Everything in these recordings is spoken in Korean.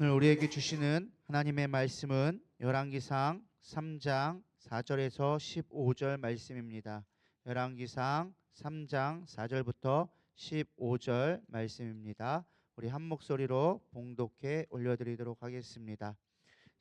오늘 우리에게 주시는 하나님의 말씀은 열왕기상 3장 4절에서 15절 말씀입니다. 열왕기상 3장 4절부터 15절 말씀입니다. 우리 한 목소리로 봉독해 올려드리도록 하겠습니다.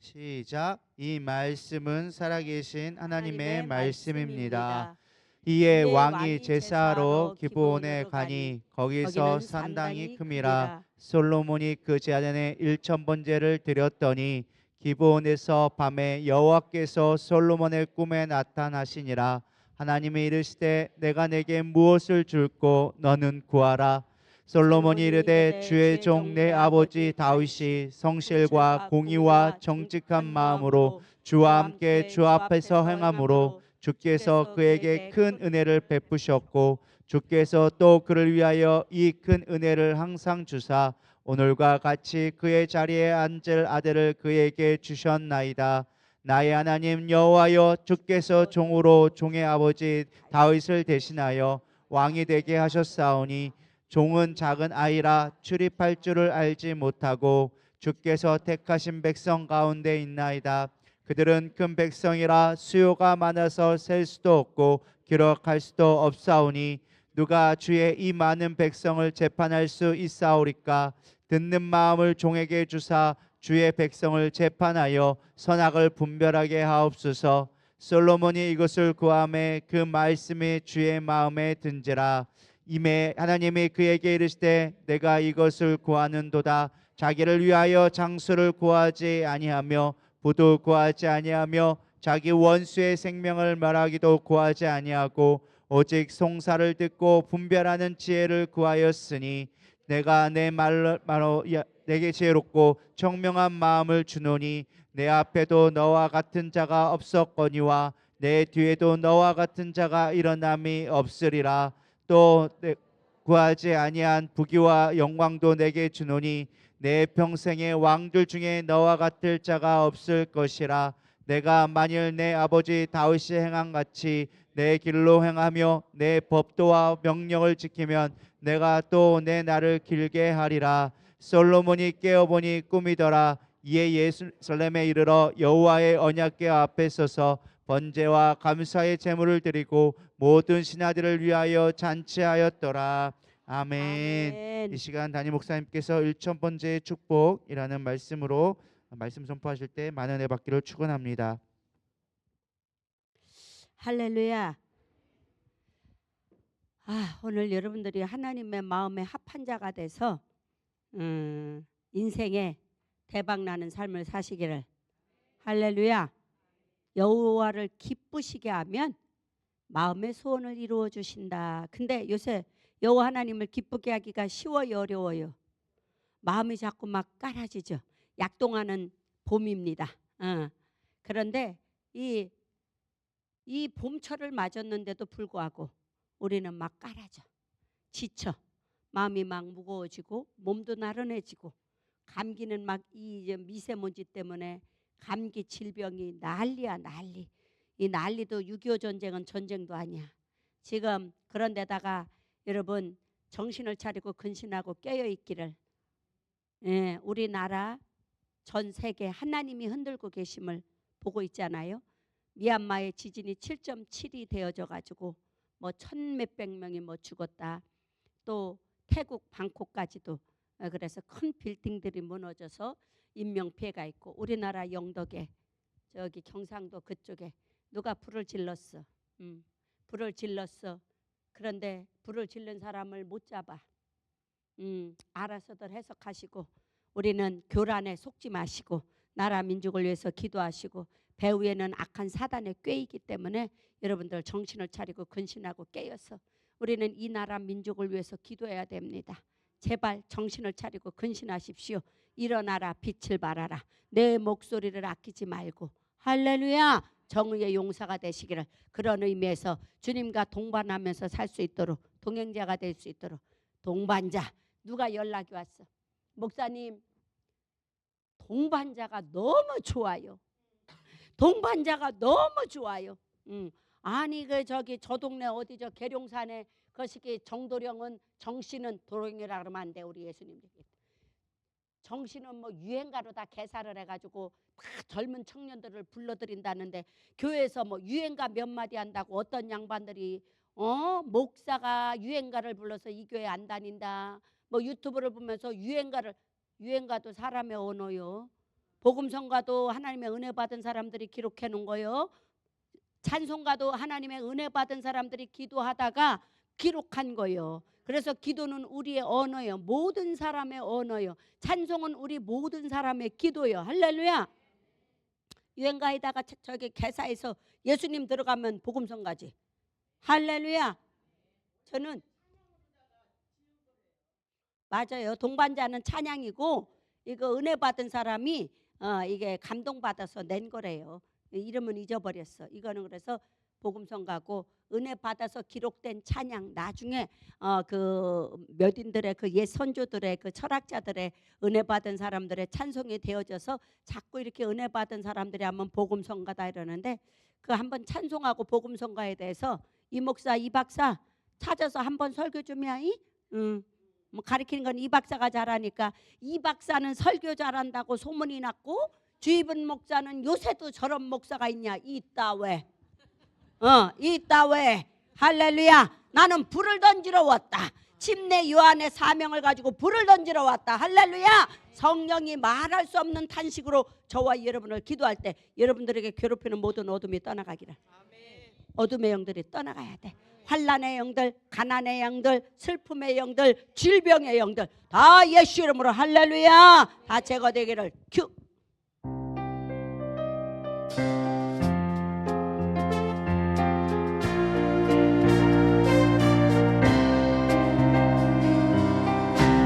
시작. 이 말씀은 살아계신 하나님의 말씀입니다. 말씀입니다. 이에 이에 왕이 왕이 제사하러 제사하러 기브온에 기브온으로 가니 가니 거기서 거기는 산당이 산당이 큼이라. 큼이라. 솔로몬이 그 제단에 1,000번제를 드렸더니 기브온에서 밤에 여호와께서 솔로몬의 꿈에 나타나시니라. 하나님이 이르시되 내가 내게 무엇을 줄꼬 너는 구하라. 솔로몬이 이르되 주의 종 내 아버지 다윗이 성실과 공의와 정직한 마음으로 주와 함께 주 앞에서 행함으로 주께서 그에게 큰 은혜를 베푸셨고 주께서 또 그를 위하여 이 큰 은혜를 항상 주사 오늘과 같이 그의 자리에 앉을 아들을 그에게 주셨나이다. 나의 하나님 여호와여, 주께서 종으로 종의 아버지 다윗을 대신하여 왕이 되게 하셨사오니 종은 작은 아이라 출입할 줄을 알지 못하고 주께서 택하신 백성 가운데 있나이다. 그들은 큰 백성이라 수요가 많아서 셀 수도 없고 기록할 수도 없사오니 누가 주의 이 많은 백성을 재판할 수 있사오리까? 듣는 마음을 종에게 주사 주의 백성을 재판하여 선악을 분별하게 하옵소서. 솔로몬이 이것을 구하매 그 말씀이 주의 마음에 든지라. 이에 하나님이 그에게 이르시되 내가 이것을 구하는도다. 자기를 위하여 장수를 구하지 아니하며 부도 구하지 아니하며 자기 원수의 생명을 멸하기도 구하지 아니하고 오직 송사를 듣고 분별하는 지혜를 구하였으니 내가 내 말로 내게 지혜롭고 청명한 마음을 주노니 내 앞에도 너와 같은 자가 없었거니와 내 뒤에도 너와 같은 자가 일어남이 없으리라. 또 구하지 아니한 부귀와 영광도 내게 주노니 내 평생의 왕들 중에 너와 같을 자가 없을 것이라. 내가 만일 내 아버지 다윗이 행한 같이 내 길로 행하며 내 법도와 명령을 지키면 내가 또 내 날을 길게 하리라. 솔로몬이 깨어보니 꿈이더라. 이에 예루살렘에 이르러 여호와의 언약궤 앞에 서서 번제와 감사의 제물을 드리고 모든 신하들을 위하여 잔치하였더라. 아멘. 이 아멘. 시간 담임 목사님께서 1,000번째의 축복이라는 말씀으로 말씀 선포하실 때 많은 은혜 받기를 축원합니다. 할렐루야. 오늘 여러분들이 하나님의 마음에 합한 자가 돼서 인생에 대박나는 삶을 사시기를. 할렐루야. 여호와를 기쁘시게 하면 마음의 소원을 이루어 주신다. 근데 요새 여호와 하나님을 기쁘게 하기가 쉬워요, 어려워요? 마음이 자꾸 막 깔아지죠. 약동하는 봄입니다. 그런데 이 봄철을 맞았는데도 불구하고 우리는 막 깔아져, 지쳐, 마음이 막 무거워지고 몸도 나른해지고 감기는 막 이 미세먼지 때문에 감기 질병이 난리야, 난리. 이 난리도 6.25 전쟁은 전쟁도 아니야. 지금 그런 데다가 여러분 정신을 차리고 근신하고 깨어 있기를. 우리나라 전 세계 하나님이 흔들고 계심을 보고 있잖아요. 미얀마의 지진이 7.7이 되어져 가지고 뭐 천 몇백 명이 뭐 죽었다. 또 태국 방콕까지도 그래서 큰 빌딩들이 무너져서 인명 피해가 있고, 우리나라 영덕에 저기 경상도 그쪽에 누가 불을 질렀어. 불을 질렀어. 그런데 불을 질른 사람을 못 잡아. 알아서들 해석하시고 우리는 교란에 속지 마시고 나라 민족을 위해서 기도하시고, 배후에는 악한 사단의 꾀이기 때문에 여러분들 정신을 차리고 근신하고 깨어서 우리는 이 나라 민족을 위해서 기도해야 됩니다. 제발 정신을 차리고 근신하십시오. 일어나라, 빛을 발하라. 내 목소리를 아끼지 말고. 할렐루야. 정의의 용사가 되시기를. 그런 의미에서 주님과 동반하면서 살 수 있도록, 동행자가 될 수 있도록. 동반자, 누가 연락이 왔어. 목사님, 동반자가 너무 좋아요. 동반자가 너무 좋아요. 아니 그 저기 저 동네 어디 저 계룡산에 거시기 정도령은 정씨는 도령이라 그러면 안 돼. 우리 예수님 얘기. 정신은 뭐 유행가로 다 개사를 해가지고 다 젊은 청년들을 불러들인다는데 교회에서 뭐 유행가 몇 마디 한다고 어떤 양반들이 목사가 유행가를 불러서 이 교회 안 다닌다. 뭐 유튜브를 보면서 유행가도 사람의 언어요. 복음성가도 하나님의 은혜 받은 사람들이 기록해 놓은 거요. 찬송가도 하나님의 은혜 받은 사람들이 기도하다가 기록한 거예요. 그래서 기도는 우리의 언어예요. 모든 사람의 언어예요. 찬송은 우리 모든 사람의 기도예요. 할렐루야. 유행가에다가 저기 개사에서 예수님 들어가면 복음성가지. 할렐루야. 저는 맞아요. 동반자는 찬양이고 이거 은혜 받은 사람이 이게 감동받아서 낸 거래요. 이름은 잊어버렸어. 이거는 그래서 복음성가고 은혜 받아서 기록된 찬양. 나중에 그 몇인들의 그 옛 선조들의 그 철학자들의 은혜 받은 사람들의 찬송이 되어져서 자꾸 이렇게 은혜 받은 사람들이 하면 복음성가다 이러는데 그 한번 찬송하고 복음성가에 대해서 이 목사 이 박사 찾아서 한번 설교 좀 해. 뭐 가르치는 건 이 박사가 잘하니까 이 박사는 설교 잘한다고 소문이 났고 주입은 목사는 요새도 저런 목사가 있냐? 있다 왜? 있다 왜? 할렐루야. 나는 불을 던지러 왔다. 침례 요한의 사명을 가지고 불을 던지러 왔다. 할렐루야. 성령이 말할 수 없는 탄식으로 저와 여러분을 기도할 때 여러분들에게 괴롭히는 모든 어둠이 떠나가기를. 어둠의 영들이 떠나가야 돼. 환난의 영들, 가난의 영들, 슬픔의 영들, 질병의 영들 다 예수 이름으로 할렐루야 다 제거되기를. 큐.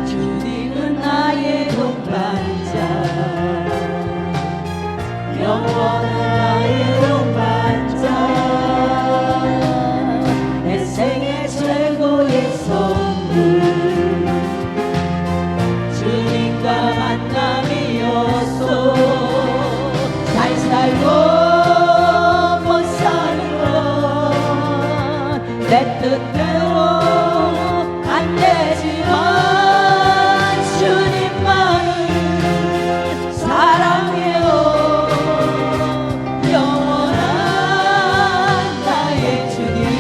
주님은 나의 동반자 영원한 나의 동반자 내 생애 최고의 선물 주님과 만남이었소 잘 살고 못 사는 건 내 뜻대로 안 되지만 주님만을 사랑해요 영원한 나의 주님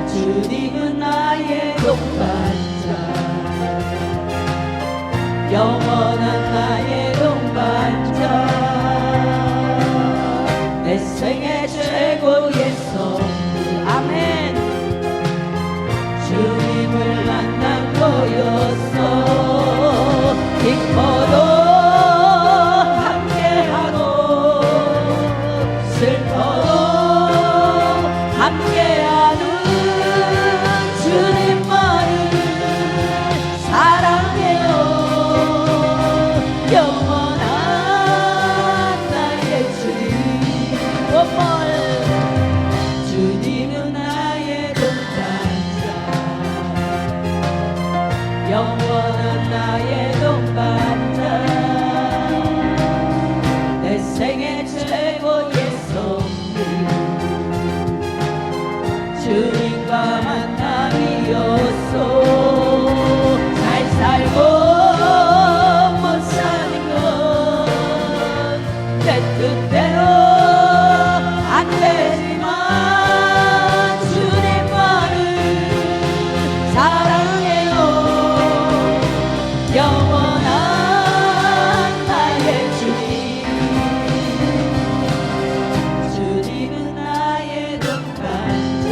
주님은 나의 동반자 영원한 나의 동반자 내 생애 최고의 선물 아멘 주님을 만난 거였어 기뻐도 함께하고 슬퍼도 함께하는 주님만을 사랑해요 영원한 나의 주님 주님은 나의 동반자 영원한 나의 동반자 내 생애 최고의 선물 주님과 만남이었소 잘 살고 못 사는 건 내 뜻대로 안 되지만 주님만을 사랑해요 영원한 나의 주님 주님은 나의 동반자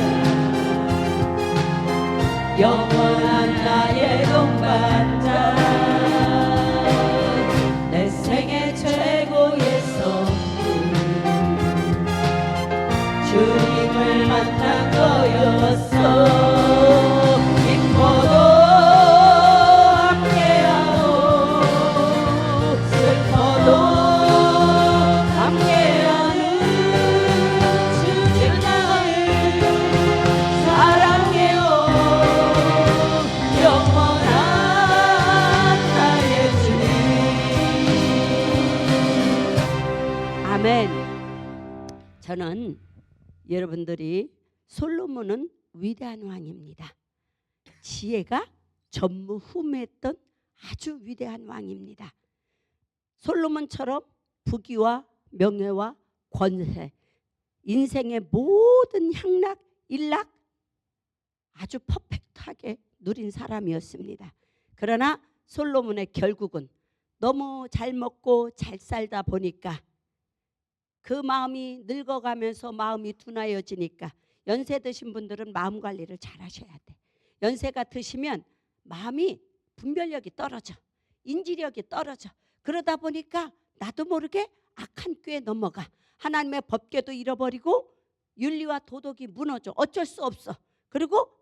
영원한 나의 동반자 내 생애 최고의 선물 주님을 만난 거였어 기뻐도 함께하고 슬퍼도 함께하는 주님만을 사랑해요 영원한 나의 주님 아멘. 저는 여러분들이 솔로몬은 위대한 왕입니다. 지혜가 전무후무했던 아주 위대한 왕입니다. 솔로몬처럼 부귀와 명예와 권세, 인생의 모든 향락, 일락 아주 퍼펙트하게 누린 사람이었습니다. 그러나 솔로몬의 결국은 너무 잘 먹고 잘 살다 보니까 그 마음이 늙어가면서 마음이 둔하여지니까, 연세 드신 분들은 마음 관리를 잘 하셔야 돼. 연세가 드시면 마음이 분별력이 떨어져, 인지력이 떨어져. 그러다 보니까 나도 모르게 악한 꾀에 넘어가. 하나님의 법궤도 잃어버리고 윤리와 도덕이 무너져. 어쩔 수 없어. 그리고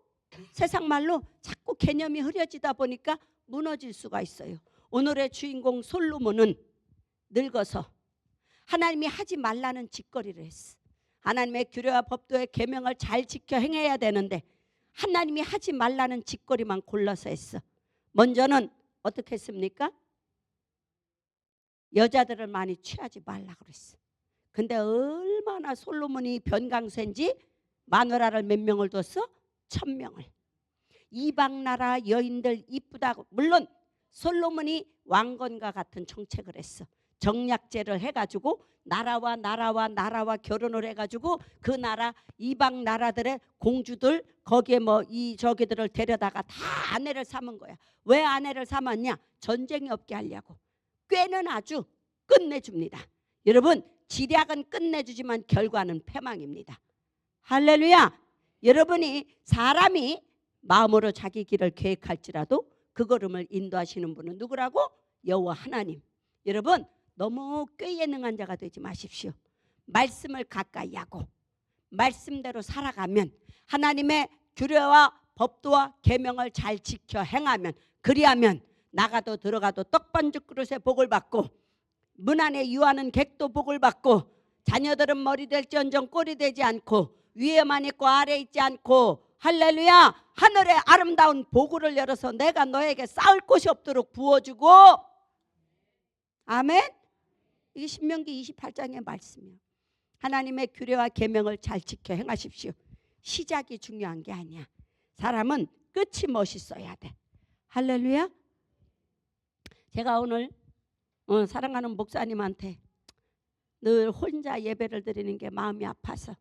세상 말로 자꾸 개념이 흐려지다 보니까 무너질 수가 있어요. 오늘의 주인공 솔로몬은 늙어서 하나님이 하지 말라는 짓거리를 했어. 하나님의 규례와 법도의 계명을 잘 지켜 행해야 되는데 하나님이 하지 말라는 짓거리만 골라서 했어. 먼저는 어떻게 했습니까? 여자들을 많이 취하지 말라고 그랬어. 근데 얼마나 솔로몬이 변강세인지 마누라를 몇 명을 뒀어? 1000명을. 이방 나라 여인들 이쁘다고. 물론 솔로몬이 왕건과 같은 정책을 했어. 정략제를 해가지고 나라와 결혼을 해가지고 그 나라 이방 나라들의 공주들 거기에 뭐 이 저기들을 데려다가 다 아내를 삼은 거야. 왜 아내를 삼았냐? 전쟁이 없게 하려고. 꾀는 아주 끝내줍니다. 여러분, 지략은 끝내주지만 결과는 패망입니다. 할렐루야. 여러분이 사람이 마음으로 자기 길을 계획할지라도 그 걸음을 인도하시는 분은 누구라고? 여호와 하나님. 여러분, 너무 꾀에 능한 자가 되지 마십시오. 말씀을 가까이 하고 말씀대로 살아가면, 하나님의 규례와 법도와 계명을 잘 지켜 행하면, 그리하면 나가도 들어가도 떡반죽 그릇에 복을 받고 문 안에 유하는 객도 복을 받고, 자녀들은 머리 될지언정 꼴이 되지 않고 위에만 있고 아래 있지 않고, 할렐루야, 하늘의 아름다운 보구를 열어서 내가 너에게 쌓을 곳이 없도록 부어주고. 아멘. 이게 신명기 28장의 말씀이에요. 하나님의 규례와 계명을 잘 지켜 행하십시오. 시작이 중요한 게 아니야. 사람은 끝이 멋있어야 돼. 할렐루야. 제가 오늘 사랑하는 목사님한테 늘 혼자 예배를 드리는 게 마음이 아파서,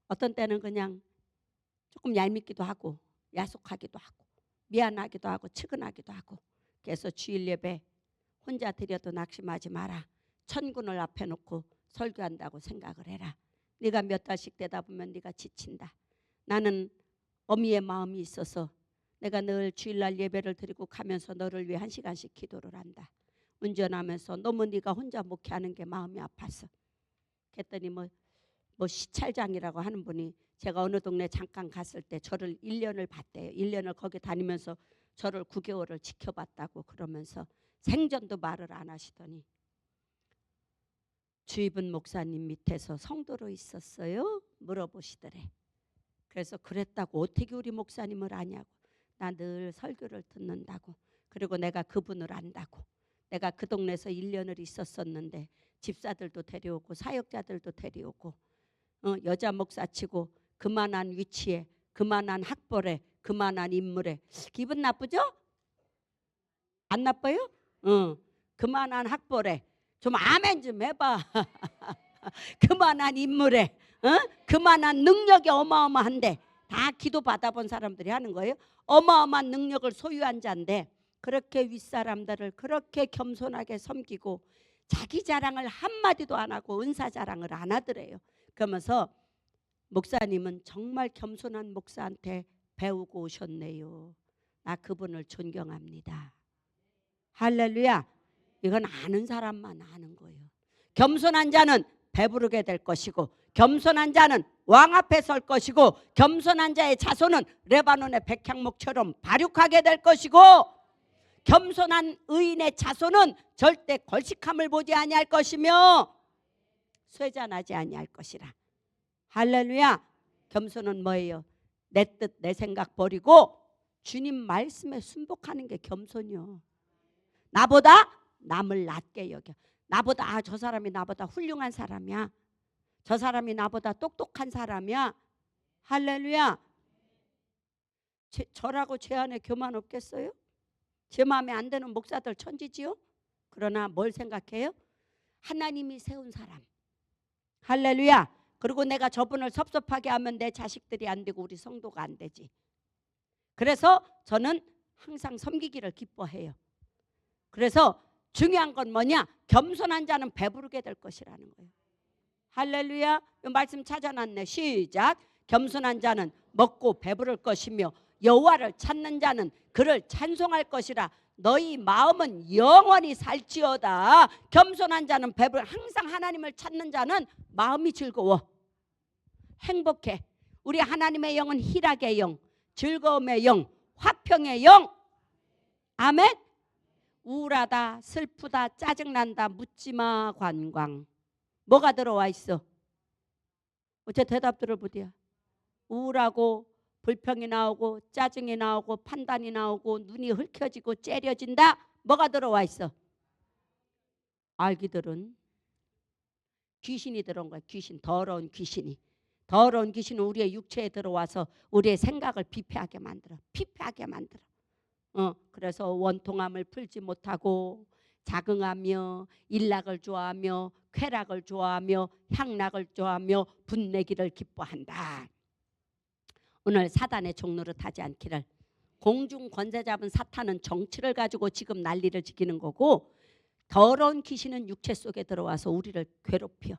어떤 때는 그냥 조금 얄밉기도 하고 야속하기도 하고 미안하기도 하고 측은하기도 하고, 그래서 주일 예배 혼자 드려도 낙심하지 마라. 천군을 앞에 놓고 설교한다고 생각을 해라. 네가 몇 달씩 되다 보면 네가 지친다. 나는 어미의 마음이 있어서 내가 늘 주일날 예배를 드리고 가면서 너를 위해 1시간씩 기도를 한다. 운전하면서 너무 네가 혼자 목회하는 게 마음이 아파서. 그랬더니 뭐 시찰장이라고 하는 분이, 제가 어느 동네 잠깐 갔을 때 저를 1년을 봤대요. 1년을 거기 다니면서 저를 9개월을 지켜봤다고 그러면서 생전도 말을 안 하시더니, 주입은 목사님 밑에서 성도로 있었어요? 물어보시더래. 그래서 그랬다고. 어떻게 우리 목사님을 아냐고. 나 늘 설교를 듣는다고. 그리고 내가 그분을 안다고. 내가 그 동네에서 1년을 있었었는데 집사들도 데려오고 사역자들도 데려오고, 여자 목사치고 그만한 위치에, 그만한 학벌에, 그만한 인물에. 기분 나쁘죠? 안 나빠요? 그만한 학벌에 좀 아멘 좀 해봐. 그만한 인물에, 그만한 능력이 어마어마한데, 다 기도 받아본 사람들이 하는 거예요. 어마어마한 능력을 소유한 자인데 그렇게 윗사람들을 그렇게 겸손하게 섬기고 자기 자랑을 한마디도 안 하고 은사 자랑을 안 하더래요. 그러면서 목사님은 정말 겸손한 목사한테 배우고 오셨네요. 나 그분을 존경합니다. 할렐루야. 이건 아는 사람만 아는 거예요. 겸손한 자는 배부르게 될 것이고, 겸손한 자는 왕 앞에 설 것이고, 겸손한 자의 자손은 레바논의 백향목처럼 발육하게 될 것이고, 겸손한 의인의 자손은 절대 걸식함을 보지 아니할 것이며 쇠잔하지 아니할 것이라. 할렐루야. 겸손은 뭐예요? 내 뜻 내 생각 버리고 주님 말씀에 순복하는 게 겸손이요. 나보다 남을 낮게 여겨. 나보다 저 사람이 나보다 훌륭한 사람이야. 저 사람이 나보다 똑똑한 사람이야. 할렐루야. 저라고 제 안에 교만 없겠어요? 제 마음에 안 드는 목사들 천지지요. 그러나 뭘 생각해요? 하나님이 세운 사람. 할렐루야. 그리고 내가 저분을 섭섭하게 하면 내 자식들이 안 되고 우리 성도가 안 되지. 그래서 저는 항상 섬기기를 기뻐해요. 그래서 중요한 건 뭐냐? 겸손한 자는 배부르게 될 것이라는 거예요. 할렐루야. 이 말씀 찾아놨네. 시작. 겸손한 자는 먹고 배부를 것이며 여호와를 찾는 자는 그를 찬송할 것이라. 너희 마음은 영원히 살지어다. 겸손한 자는 배부르. 항상 하나님을 찾는 자는 마음이 즐거워. 행복해. 우리 하나님의 영은 희락의 영, 즐거움의 영, 화평의 영. 아멘. 우울하다, 슬프다, 짜증난다, 묻지마 관광. 뭐가 들어와 있어? 어째 대답 들어보디야. 우울하고 불평이 나오고 짜증이 나오고 판단이 나오고 눈이 흘켜지고 째려진다. 뭐가 들어와 있어? 알기들은 귀신이 들어온 거야. 귀신, 더러운 귀신이. 더러운 귀신은 우리의 육체에 들어와서 우리의 생각을 비폐하게 만들어. 피폐하게 만들어. 그래서 원통함을 풀지 못하고 자긍하며 일락을 좋아하며 쾌락을 좋아하며 향락을 좋아하며 분내기를 기뻐한다. 오늘 사단의 종노릇하지 않기를. 공중 권세 잡은 사탄은 정치를 가지고 지금 난리를 지키는 거고, 더러운 귀신은 육체 속에 들어와서 우리를 괴롭혀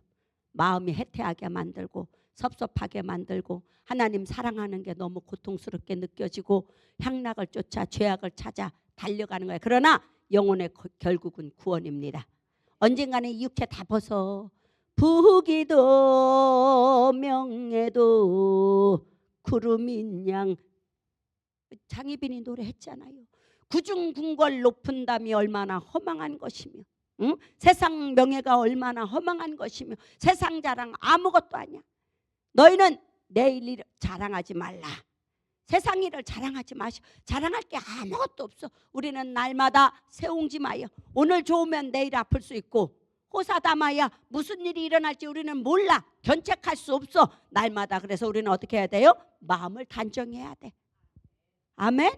마음이 해태하게 만들고 섭섭하게 만들고 하나님 사랑하는 게 너무 고통스럽게 느껴지고 향락을 쫓아 죄악을 찾아 달려가는 거예요. 그러나 영혼의 결국은 구원입니다. 언젠가는 이 육체 다 벗어 부기도 명예도 구름인 양. 장희빈이 노래했잖아요. 구중궁궐 높은 담이 얼마나 허망한 것이며, 응? 세상 명예가 얼마나 허망한 것이며 세상 자랑 아무것도 아니야. 너희는 내일 일 자랑하지 말라. 세상 일을 자랑하지 마시오. 자랑할 게 아무것도 없어. 우리는 날마다 새옹지마여. 오늘 좋으면 내일 아플 수 있고 호사다마야. 무슨 일이 일어날지 우리는 몰라. 견책할 수 없어. 날마다. 그래서 우리는 어떻게 해야 돼요? 마음을 단정해야 돼. 아멘.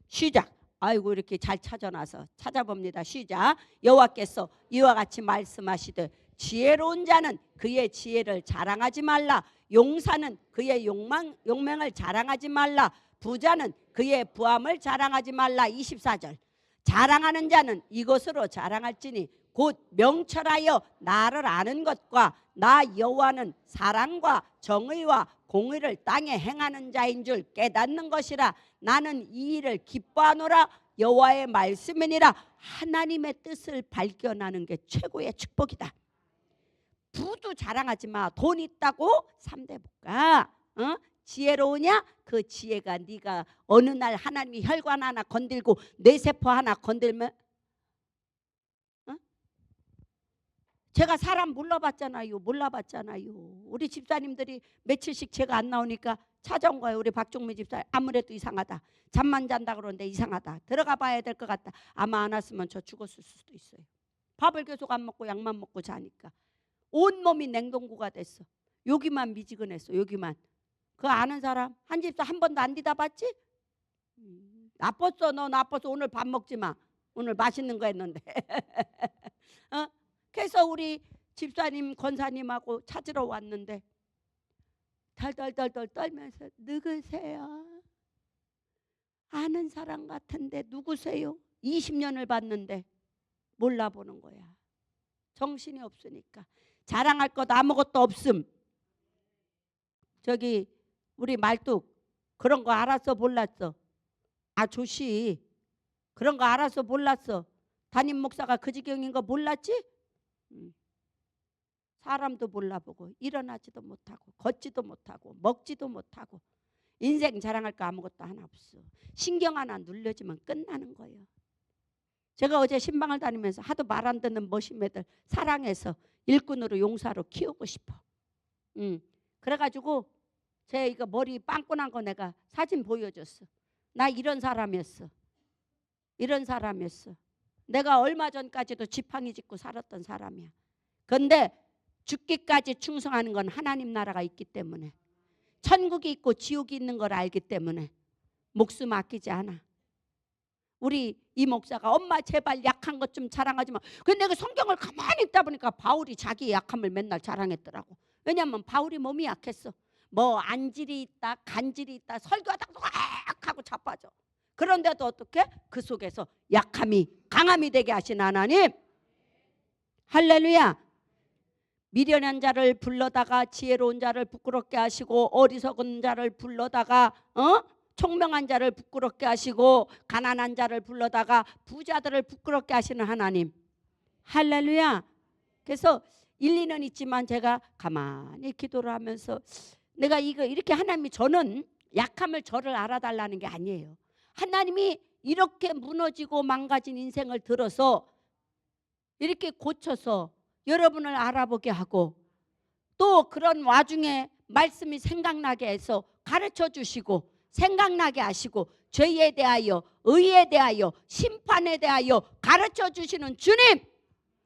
시작. 아이고 이렇게 잘 찾아놔서 찾아봅니다. 시작. 여호와께서 이와 같이 말씀하시되 지혜로운 자는 그의 지혜를 자랑하지 말라. 용사는 그의 용맹을 자랑하지 말라. 부자는 그의 부함을 자랑하지 말라. 24절. 자랑하는 자는 이것으로 자랑할지니 곧 명철하여 나를 아는 것과 나 여호와는 사랑과 정의와 공의를 땅에 행하는 자인 줄 깨닫는 것이라. 나는 이 일을 기뻐하노라. 여호와의 말씀이니라. 하나님의 뜻을 발견하는 게 최고의 축복이다. 부도 자랑하지 마. 돈 있다고 3대 복가. 지혜로우냐? 그 지혜가 네가 어느 날 하나님이 혈관 하나 건들고 뇌세포 하나 건들면, 제가 사람 몰라봤잖아요. 우리 집사님들이 며칠씩 제가 안 나오니까 찾아온 거예요. 우리 박종미 집사. 아무래도 이상하다. 잠만 잔다 그러는데 이상하다. 들어가 봐야 될 것 같다. 아마 안 왔으면 저 죽었을 수도 있어요. 밥을 계속 안 먹고 약만 먹고 자니까 온몸이 냉동고가 됐어. 여기만 미지근했어. 여기만. 그 아는 사람 한 집사 한 번도 안 뒤다 봤지? 나빴어. 너 나빴어. 오늘 밥 먹지 마. 오늘 맛있는 거 했는데. 그래서 우리 집사님 권사님하고 찾으러 왔는데 덜덜덜덜 떨면서 누구세요? 아는 사람 같은데 누구세요? 20년을 봤는데 몰라보는 거야. 정신이 없으니까. 자랑할 것 아무것도 없음. 저기 우리 말뚝 그런 거 알았어 몰랐어? 아 조씨 그런 거 알았어 몰랐어? 담임 목사가 그 지경인 거 몰랐지? 사람도 몰라보고 일어나지도 못하고 걷지도 못하고 먹지도 못하고 인생 자랑할 거 아무것도 하나 없어. 신경 하나 눌려지면 끝나는 거예요. 제가 어제 신방을 다니면서 하도 말 안 듣는 머신매들 사랑해서 일꾼으로 용사로 키우고 싶어. 그래가지고 제 이거 머리 빵꾸난 거 내가 사진 보여줬어. 나 이런 사람이었어. 내가 얼마 전까지도 지팡이 짚고 살았던 사람이야. 그런데 죽기까지 충성하는 건 하나님 나라가 있기 때문에, 천국이 있고 지옥이 있는 걸 알기 때문에 목숨 아끼지 않아. 우리 이 목사가 엄마 제발 약한 것 좀 자랑하지 마. 근데 내가 성경을 가만히 읽다 보니까 바울이 자기의 약함을 맨날 자랑했더라고. 왜냐하면 바울이 몸이 약했어. 뭐 안질이 있다, 간질이 있다, 설교하다가 꽉 하고 자빠져. 그런데도 어떻게? 그 속에서 약함이 강함이 되게 하신 하나님. 할렐루야. 미련한 자를 불러다가 지혜로운 자를 부끄럽게 하시고, 어리석은 자를 불러다가 총명한 자를 부끄럽게 하시고, 가난한 자를 불러다가 부자들을 부끄럽게 하시는 하나님. 할렐루야. 그래서 일리는 있지만 제가 가만히 기도를 하면서 내가 이렇게 하나님이, 저는 약함을 저를 알아달라는 게 아니에요. 하나님이 이렇게 무너지고 망가진 인생을 들어서 이렇게 고쳐서 여러분을 알아보게 하고, 또 그런 와중에 말씀이 생각나게 해서 가르쳐 주시고, 생각나게 하시고, 죄에 대하여, 의에 대하여, 심판에 대하여 가르쳐 주시는 주님,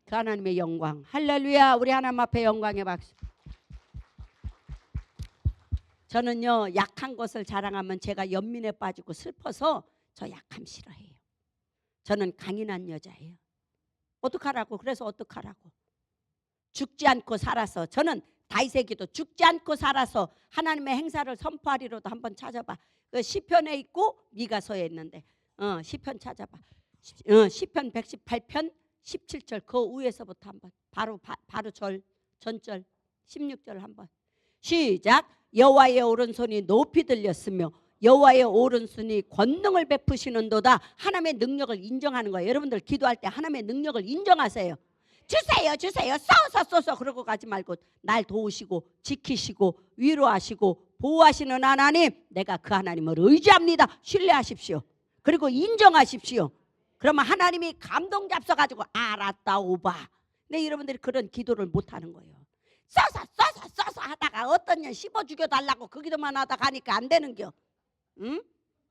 그 하나님의 영광. 할렐루야. 우리 하나님 앞에 영광의 박수. 저는요, 약한 것을 자랑하면 제가 연민에 빠지고 슬퍼서 저 약함 싫어해요. 저는 강인한 여자예요. 어떡하라고? 그래서 어떡하라고? 죽지 않고 살아서, 저는 다윗의 기도, 죽지 않고 살아서 하나님의 행사를 선포하리로도 한번 찾아봐. 그 시편에 있고 미가서에 있는데, 시편 찾아봐. 시편 118편 17절 그 위에서부터 한번 바로 전절 16절 한번 시작. 여호와의 오른손이 높이 들렸으며 여호와의 오른손이 권능을 베푸시는도다. 하나님의 능력을 인정하는 거예요. 여러분들 기도할 때 하나님의 능력을 인정하세요. 주세요 주세요 쏘서 그러고 가지 말고 날 도우시고 지키시고 위로하시고 보호하시는 하나님, 내가 그 하나님을 의지합니다. 신뢰하십시오. 그리고 인정하십시오. 그러면 하나님이 감동 잡숴가지고 알았다 오바. 근데 여러분들이 그런 기도를 못하는 거예요. 쏘서 하다가 어떤 년 씹어 죽여달라고 그 기도만 하다가 하니까 안 되는겨.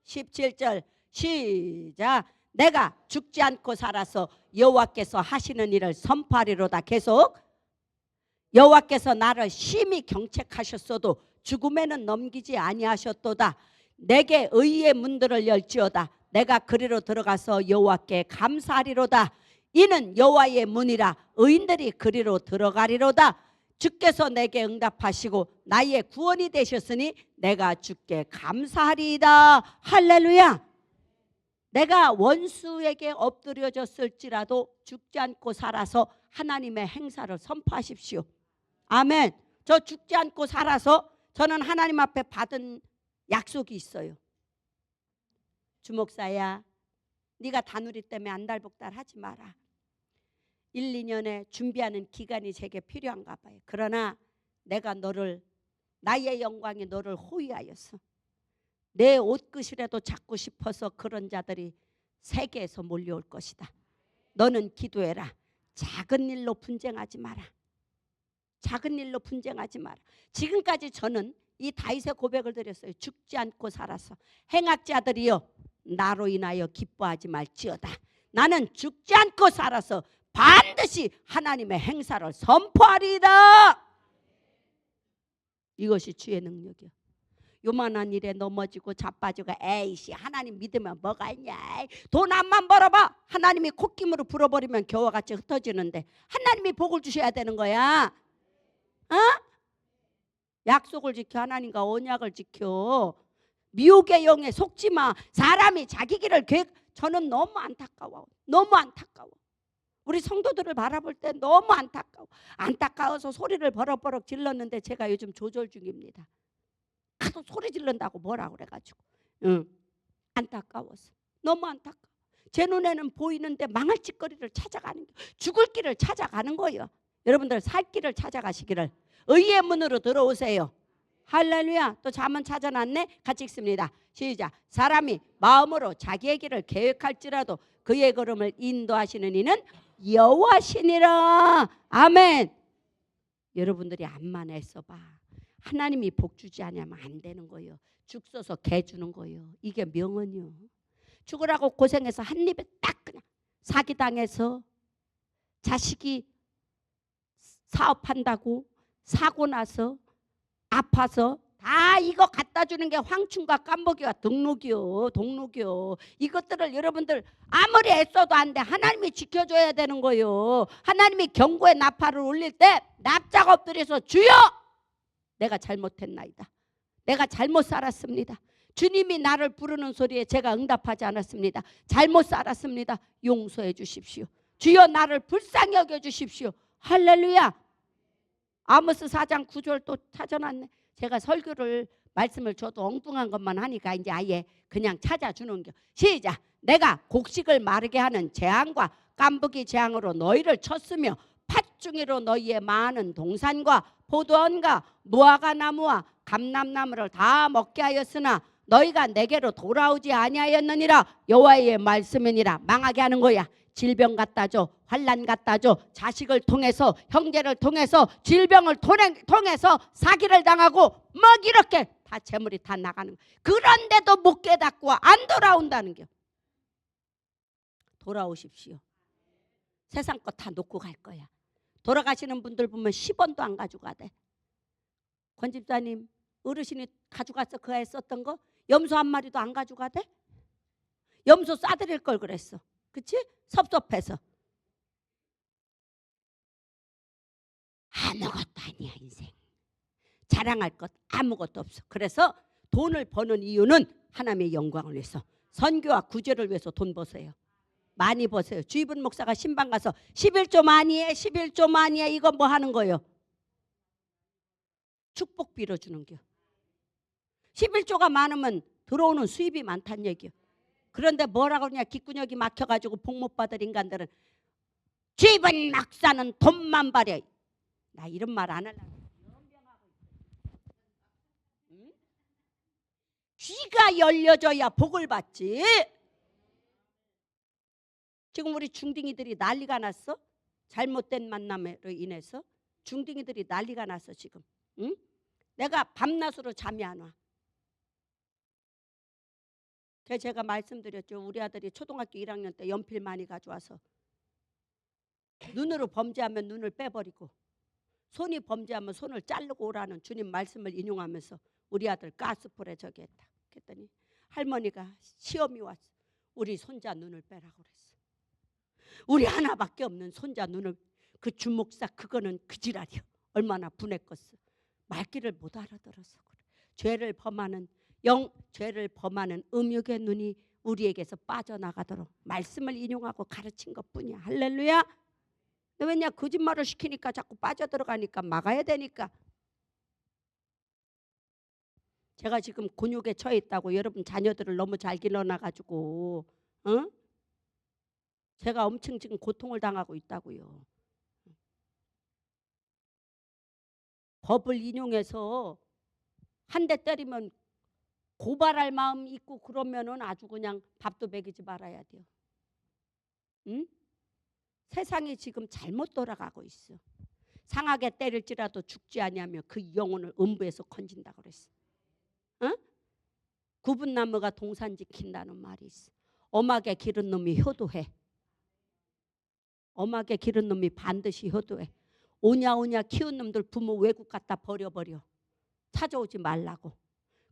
17절 시작. 내가 죽지 않고 살아서 여호와께서 하시는 일을 선포하리로다. 계속. 여호와께서 나를 심히 경책하셨어도 죽음에는 넘기지 아니하셨도다. 내게 의의 문들을 열지어다. 내가 그리로 들어가서 여호와께 감사하리로다. 이는 여호와의 문이라 의인들이 그리로 들어가리로다. 주께서 내게 응답하시고 나의 구원이 되셨으니 내가 주께 감사하리이다. 할렐루야. 내가 원수에게 엎드려졌을지라도 죽지 않고 살아서 하나님의 행사를 선포하십시오. 아멘. 저 죽지 않고 살아서 저는 하나님 앞에 받은 약속이 있어요. 주목사야, 네가 다누리 때문에 안달복달 하지 마라. 1, 2년에 준비하는 기간이 제게 필요한가 봐요. 그러나 내가 너를, 나의 영광이 너를 호위하였어. 내 옷끝이라도 잡고 싶어서 그런 자들이 세계에서 몰려올 것이다. 너는 기도해라. 작은 일로 분쟁하지 마라. 작은 일로 분쟁하지 마라. 지금까지 저는 이 다윗의 고백을 드렸어요. 죽지 않고 살아서 행악자들이여 나로 인하여 기뻐하지 말지어다. 나는 죽지 않고 살아서 반드시 하나님의 행사를 선포하리이다. 이것이 주의 능력이요. 요만한 일에 넘어지고 자빠지고 에이씨 하나님 믿으면 뭐가 있냐, 돈 안만 벌어봐. 하나님이 콧김으로 불어버리면 겨와 같이 흩어지는데 하나님이 복을 주셔야 되는 거야. 약속을 지켜. 하나님과 언약을 지켜. 미혹의 영에 속지 마. 사람이 자기 길을 저는 너무 안타까워. 너무 안타까워. 우리 성도들을 바라볼 때 너무 안타까워. 안타까워서 소리를 버럭버럭 질렀는데 제가 요즘 조절 중입니다. 가도 소리 지른다고 뭐라 그래가지고 안타까워서 너무 안타까워. 제 눈에는 보이는데 망할 짓거리를 찾아가는 거, 죽을 길을 찾아가는 거예요. 여러분들 살 길을 찾아가시기를. 의의 문으로 들어오세요. 할렐루야. 또 잠언 찾아놨네. 같이 읽습니다. 시작. 사람이 마음으로 자기의 길을 계획할지라도 그의 걸음을 인도하시는 이는 여호와시니라. 아멘. 여러분들이 암만 애써봐. 하나님이 복 주지 않으면 안 되는 거예요. 죽 써서 개 주는 거예요. 이게 명언이요. 죽으라고 고생해서 한 입에 딱 그냥 사기당해서 자식이 사업한다고 사고 나서 아파서 다 이거 갖다 주는 게 황충과 깜보기와 등록이요, 동록이요. 이것들을 여러분들 아무리 애써도 안 돼. 하나님이 지켜줘야 되는 거요. 하나님이 경고의 나팔을 울릴 때 납작 엎드려서 주여, 내가 잘못했나이다. 내가 잘못 살았습니다. 주님이 나를 부르는 소리에 제가 응답하지 않았습니다. 잘못 살았습니다. 용서해 주십시오. 주여, 나를 불쌍히 여겨 주십시오. 할렐루야. 아모스 4장 9절 또 찾아놨네. 제가 설교를 말씀을 줘도 엉뚱한 것만 하니까 이제 아예 그냥 찾아주는 겨. 시작. 내가 곡식을 마르게 하는 재앙과 깐부기 재앙으로 너희를 쳤으며 팥중이로 너희의 많은 동산과 포도원과 무화과 나무와 감람나무를 다 먹게 하였으나 너희가 내게로 돌아오지 아니하였느니라. 여호와의 말씀이니라. 망하게 하는 거야. 질병 갖다 줘, 환난 갖다 줘, 자식을 통해서, 형제를 통해서, 질병을 통해서 사기를 당하고 막 이렇게 다 재물이 다 나가는 거야. 그런데도 못 깨닫고 안 돌아온다는 겨. 돌아오십시오. 세상 거 다 놓고 갈 거야. 돌아가시는 분들 보면 10원도 안 가져가대. 권 집사님, 어르신이 가져갔어. 그 애 썼던 거 염소 한 마리도 안 가져가대. 염소 싸드릴 걸 그랬어. 그치? 섭섭해서. 아무것도 아니야 인생. 자랑할 것 아무것도 없어. 그래서 돈을 버는 이유는 하나님의 영광을 위해서, 선교와 구제를 위해서 돈 버세요. 많이 버세요. 주입은 목사가 신방 가서 11조 많이 해, 11조 많이 해. 이거 뭐 하는 거예요? 축복 빌어주는 겨. 11조가 많으면 들어오는 수입이 많다는 얘기요. 그런데 뭐라고 그러냐, 귓구녕이 막혀가지고 복 못 받을 인간들은 주입은 막사는 돈만 버려. 나 이런 말 안 하려고. 귀가 열려져야 복을 받지. 지금 우리 중딩이들이 난리가 났어. 잘못된 만남으로 인해서 중딩이들이 난리가 났어 지금. 응? 내가 밤낮으로 잠이 안 와. 제가 말씀드렸죠. 우리 아들이 초등학교 1학년 때 연필 많이 가져와서 눈으로 범죄하면 눈을 빼버리고 손이 범죄하면 손을 자르고 오라는 주님 말씀을 인용하면서 우리 아들 가스불에 저기 했다. 그랬더니 할머니가 시험이 왔어. 우리 손자 눈을 빼라고 그랬어. 우리 하나밖에 없는 손자 눈을, 그 주목사 그거는 그 지랄이요. 얼마나 분했겠어. 말귀를 못 알아들어서 그래. 죄를 범하는 음욕의 눈이 우리에게서 빠져나가도록 말씀을 인용하고 가르친 것뿐이야. 할렐루야. 왜냐, 거짓말을 시키니까 자꾸 빠져들어가니까 막아야 되니까. 제가 지금 곤욕에 처해 있다고 여러분 자녀들을 너무 잘 길러놔가지고 제가 엄청 지금 고통을 당하고 있다고요. 법을 인용해서 한 대 때리면 고발할 마음 있고 그러면은 아주 그냥 밥도 먹이지 말아야 돼요. 응? 세상이 지금 잘못 돌아가고 있어. 상하게 때릴지라도 죽지 아니하며 그 영혼을 음부에서 건진다고 그랬어. 응? 구분나무가 동산 지킨다는 말이 있어. 엄하게 기른 놈이 효도해. 엄하게 기른 놈이 반드시 효도해. 오냐오냐 키운 놈들 부모 외국 갖다 버려버려. 찾아오지 말라고.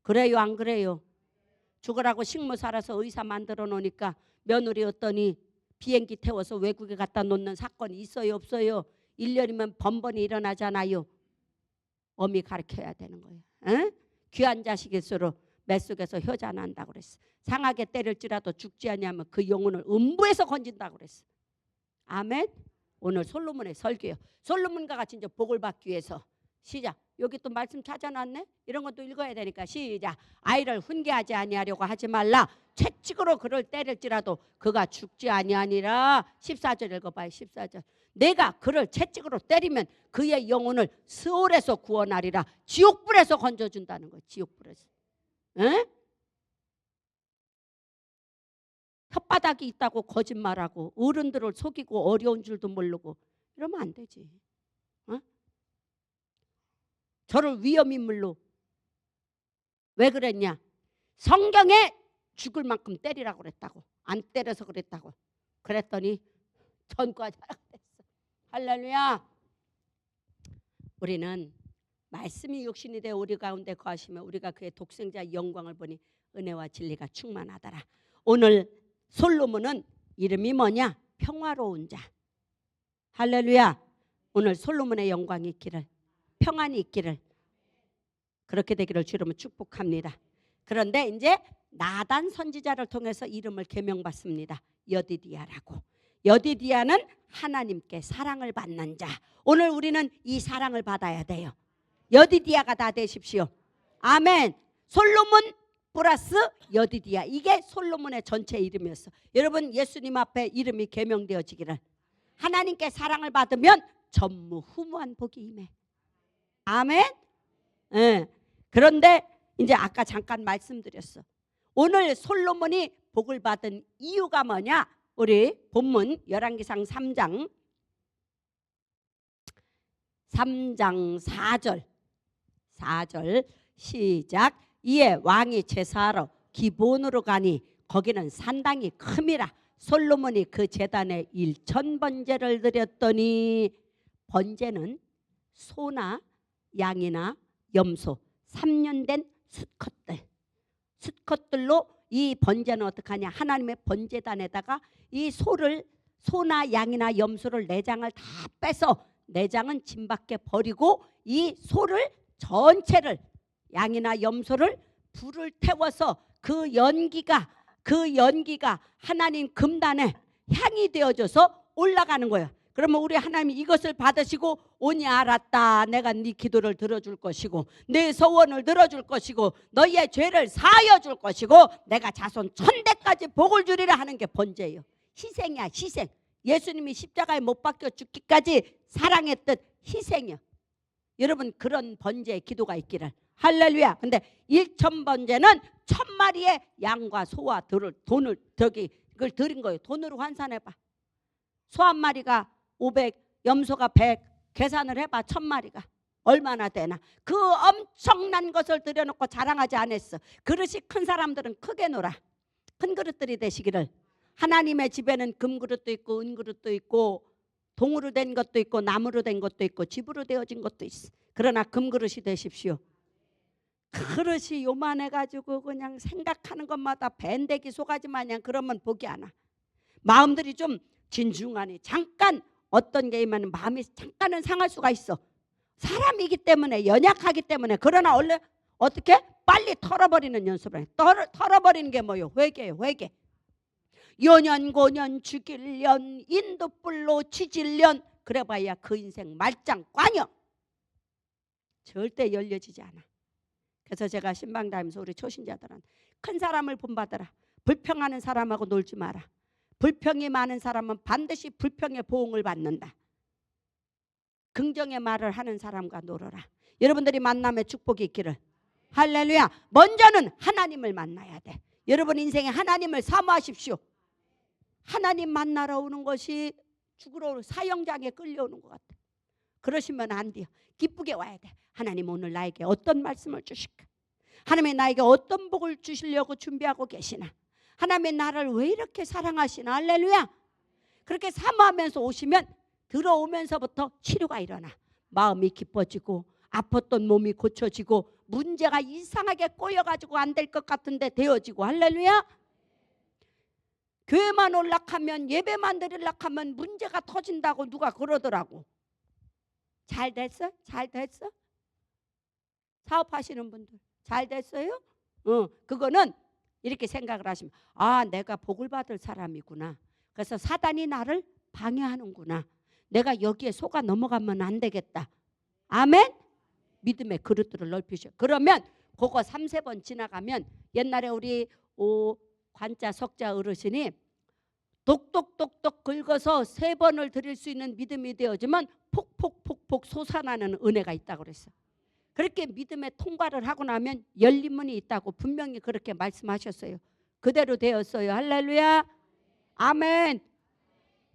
그래요 안 그래요? 죽으라고 식모 살아서 의사 만들어 놓으니까 며느리 어떠니 비행기 태워서 외국에 갖다 놓는 사건이 있어요 없어요? 1년이면 번번이 일어나잖아요. 어미 가르쳐야 되는 거예요. 응? 귀한 자식일수록 뱃속에서 효자 난다고 그랬어. 상하게 때릴지라도 죽지 아니하면 그 영혼을 음부에서 건진다고 그랬어. 아멘. 오늘 솔로몬의 설교예요. 솔로몬과 같이 이제 복을 받기 위해서 시작. 여기 또 말씀 찾아놨네. 이런 것도 읽어야 되니까 시작. 아이를 훈계하지 아니하려고 하지 말라. 채찍으로 그를 때릴지라도 그가 죽지 아니하니라. 14절 읽어봐요. 14절. 내가 그를 채찍으로 때리면 그의 영혼을 스올에서 구원하리라. 지옥불에서 건져준다는 거예요. 지옥불에서. 에? 혓바닥이 있다고 거짓말하고 어른들을 속이고 어려운 줄도 모르고 이러면 안 되지. 어? 저를 위험인물로 왜 그랬냐? 성경에 죽을 만큼 때리라고 그랬다고. 안 때려서 그랬다고. 그랬더니 전과자가 됐어. 할렐루야. 우리는 말씀이 육신이 되어 우리 가운데 거하시며 우리가 그의 독생자 영광을 보니 은혜와 진리가 충만하더라. 오늘 솔로몬은 이름이 뭐냐? 평화로운 자. 할렐루야. 오늘 솔로몬의 영광이 있기를, 평안이 있기를, 그렇게 되기를 주 이름으로 축복합니다. 그런데 이제 나단 선지자를 통해서 이름을 계명받습니다. 여디디아라고. 여디디아는 하나님께 사랑을 받는 자. 오늘 우리는 이 사랑을 받아야 돼요. 여디디아가 다 되십시오. 아멘. 솔로몬 플러스 여디디아, 이게 솔로몬의 전체 이름이었어. 여러분, 예수님 앞에 이름이 계명되어지기를, 하나님께 사랑을 받으면 전무후무한 복이 임해. 아멘. 네. 그런데 이제 아까 잠깐 말씀드렸어. 오늘 솔로몬이 복을 받은 이유가 뭐냐? 우리 본문 열왕기상 3장 4절 시작. 이에 왕이 제사하러 기브온으로 가니 거기는 산당이 큼이라. 솔로몬이 그 제단에 1000번제를 드렸더니, 번제는 소나 양이나 염소 3년 된 수컷들로 이 번제는 어떻게 하냐? 하나님의 번제단에다가 이 소나 양이나 염소를 내장을 다 빼서, 내장은 짐 밖에 버리고 이 소를 전체를, 양이나 염소를 불을 태워서 그 연기가 하나님 금단에 향이 되어져서 올라가는 거예요. 그러면 우리 하나님이 이것을 받으시고, 오니 알았다, 내가 네 기도를 들어줄 것이고 네 소원을 들어줄 것이고 너희의 죄를 사하여 줄 것이고 내가 자손 1000대까지 복을 주리라 하는 게 번제예요. 희생이야, 희생. 예수님이 십자가에 못 박혀 죽기까지 사랑했던 희생이요. 여러분, 그런 번제의 기도가 있기를. 할렐루야. 근데 1000번제는 1000마리의 양과 소와 돈을 그걸 드린 거예요. 돈으로 환산해봐. 소 한 마리가 500, 염소가 100, 계산을 해봐. 1000마리가 얼마나 되나. 그 엄청난 것을 들여놓고 자랑하지 않았어. 그릇이 큰 사람들은 크게 놀아. 큰 그릇들이 되시기를. 하나님의 집에는 금그릇도 있고 은그릇도 있고 동으로 된 것도 있고 나무로 된 것도 있고 집으로 되어진 것도 있어. 그러나 금그릇이 되십시오. 그릇이 요만해가지고 그냥 생각하는 것마다 밴데기 소가지 마냥 그러면 복이 안 와. 마음들이 좀 진중하니 잠깐 어떤 게 임하면 마음이 잠깐은 상할 수가 있어. 사람이기 때문에, 연약하기 때문에. 그러나 원래 어떻게? 빨리 털어버리는 연습을 해. 털어버리는 게 뭐요? 회개예요. 회개. 요년고년 죽일년 인도불로 치질년, 그래봐야 그 인생 말짱 꽝이요. 절대 열려지지 않아. 그래서 제가 신방 다니면서 우리 초신자들한테, 큰 사람을 본받아라. 불평하는 사람하고 놀지 마라. 불평이 많은 사람은 반드시 불평의 보응을 받는다. 긍정의 말을 하는 사람과 놀아라. 여러분들이 만남의 축복이 있기를. 할렐루야. 먼저는 하나님을 만나야 돼. 여러분 인생에 하나님을 사모하십시오. 하나님 만나러 오는 것이 죽으러 사형장에 끌려오는 것 같아. 그러시면 안 돼요. 기쁘게 와야 돼. 하나님 오늘 나에게 어떤 말씀을 주실까? 하나님이 나에게 어떤 복을 주시려고 준비하고 계시나? 하나님의 나를 왜 이렇게 사랑하시나? 할렐루야. 그렇게 사모하면서 오시면 들어오면서부터 치료가 일어나. 마음이 기뻐지고 아팠던 몸이 고쳐지고 문제가 이상하게 꼬여가지고 안 될 것 같은데 되어지고. 할렐루야. 교회만 올락하면, 예배만 드리려면 문제가 터진다고 누가 그러더라고. 잘 됐어? 잘 됐어? 사업하시는 분들 잘 됐어요? 그거는 이렇게 생각을 하시면, 아, 내가 복을 받을 사람이구나. 그래서 사단이 나를 방해하는구나. 내가 여기에 속아 넘어가면 안 되겠다. 아멘? 믿음의 그릇들을 넓히셔. 그러면 그거 3-4번 지나가면, 옛날에 우리 관자 석자 어르신이 독독독독 긁어서 3번을 드릴 수 있는 믿음이 되어지면 폭폭폭폭 솟아나는 은혜가 있다고 그랬어. 그렇게 믿음의 통과를 하고 나면 열린 문이 있다고 분명히 그렇게 말씀하셨어요. 그대로 되었어요. 할렐루야. 아멘.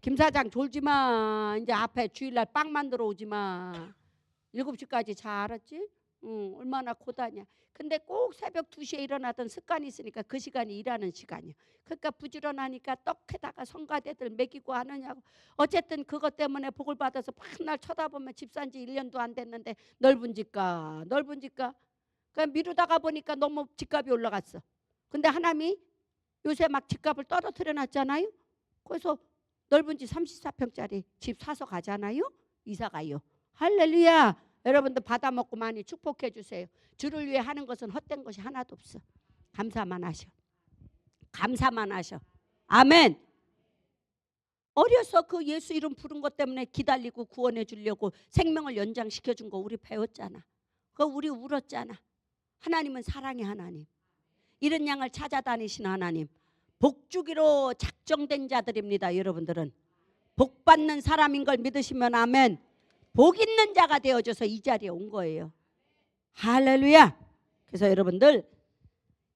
김 사장 졸지 마. 이제 앞에 주일날 빵 만들어 오지 마. 7시까지 자, 알았지? 얼마나 고단이야. 근데 꼭 새벽 2시에 일어나던 습관이 있으니까 그 시간이 일하는 시간이야. 그러니까 부지런하니까 떡에다가 성가대들 먹이고 하느냐고. 어쨌든 그것 때문에 복을 받아서 맨날 쳐다보면 집 산 지 1년도 안 됐는데 넓은 집가. 그냥 미루다가 보니까 너무 집값이 올라갔어. 근데 하나님이 요새 막 집값을 떨어뜨려 놨잖아요. 그래서 넓은 집 34평짜리 집 사서 가잖아요. 이사 가요. 할렐루야. 여러분들 받아먹고 많이 축복해 주세요. 주를 위해 하는 것은 헛된 것이 하나도 없어. 감사만 하셔. 감사만 하셔. 아멘. 어려서 그 예수 이름 부른 것 때문에 기다리고 구원해 주려고 생명을 연장시켜 준 거 우리 배웠잖아. 그거 우리 울었잖아. 하나님은 사랑의 하나님. 이런 양을 찾아다니신 하나님. 복 주기로 작정된 자들입니다. 여러분들은 복 받는 사람인 걸 믿으시면 아멘. 복 있는 자가 되어져서 이 자리에 온 거예요. 할렐루야. 그래서 여러분들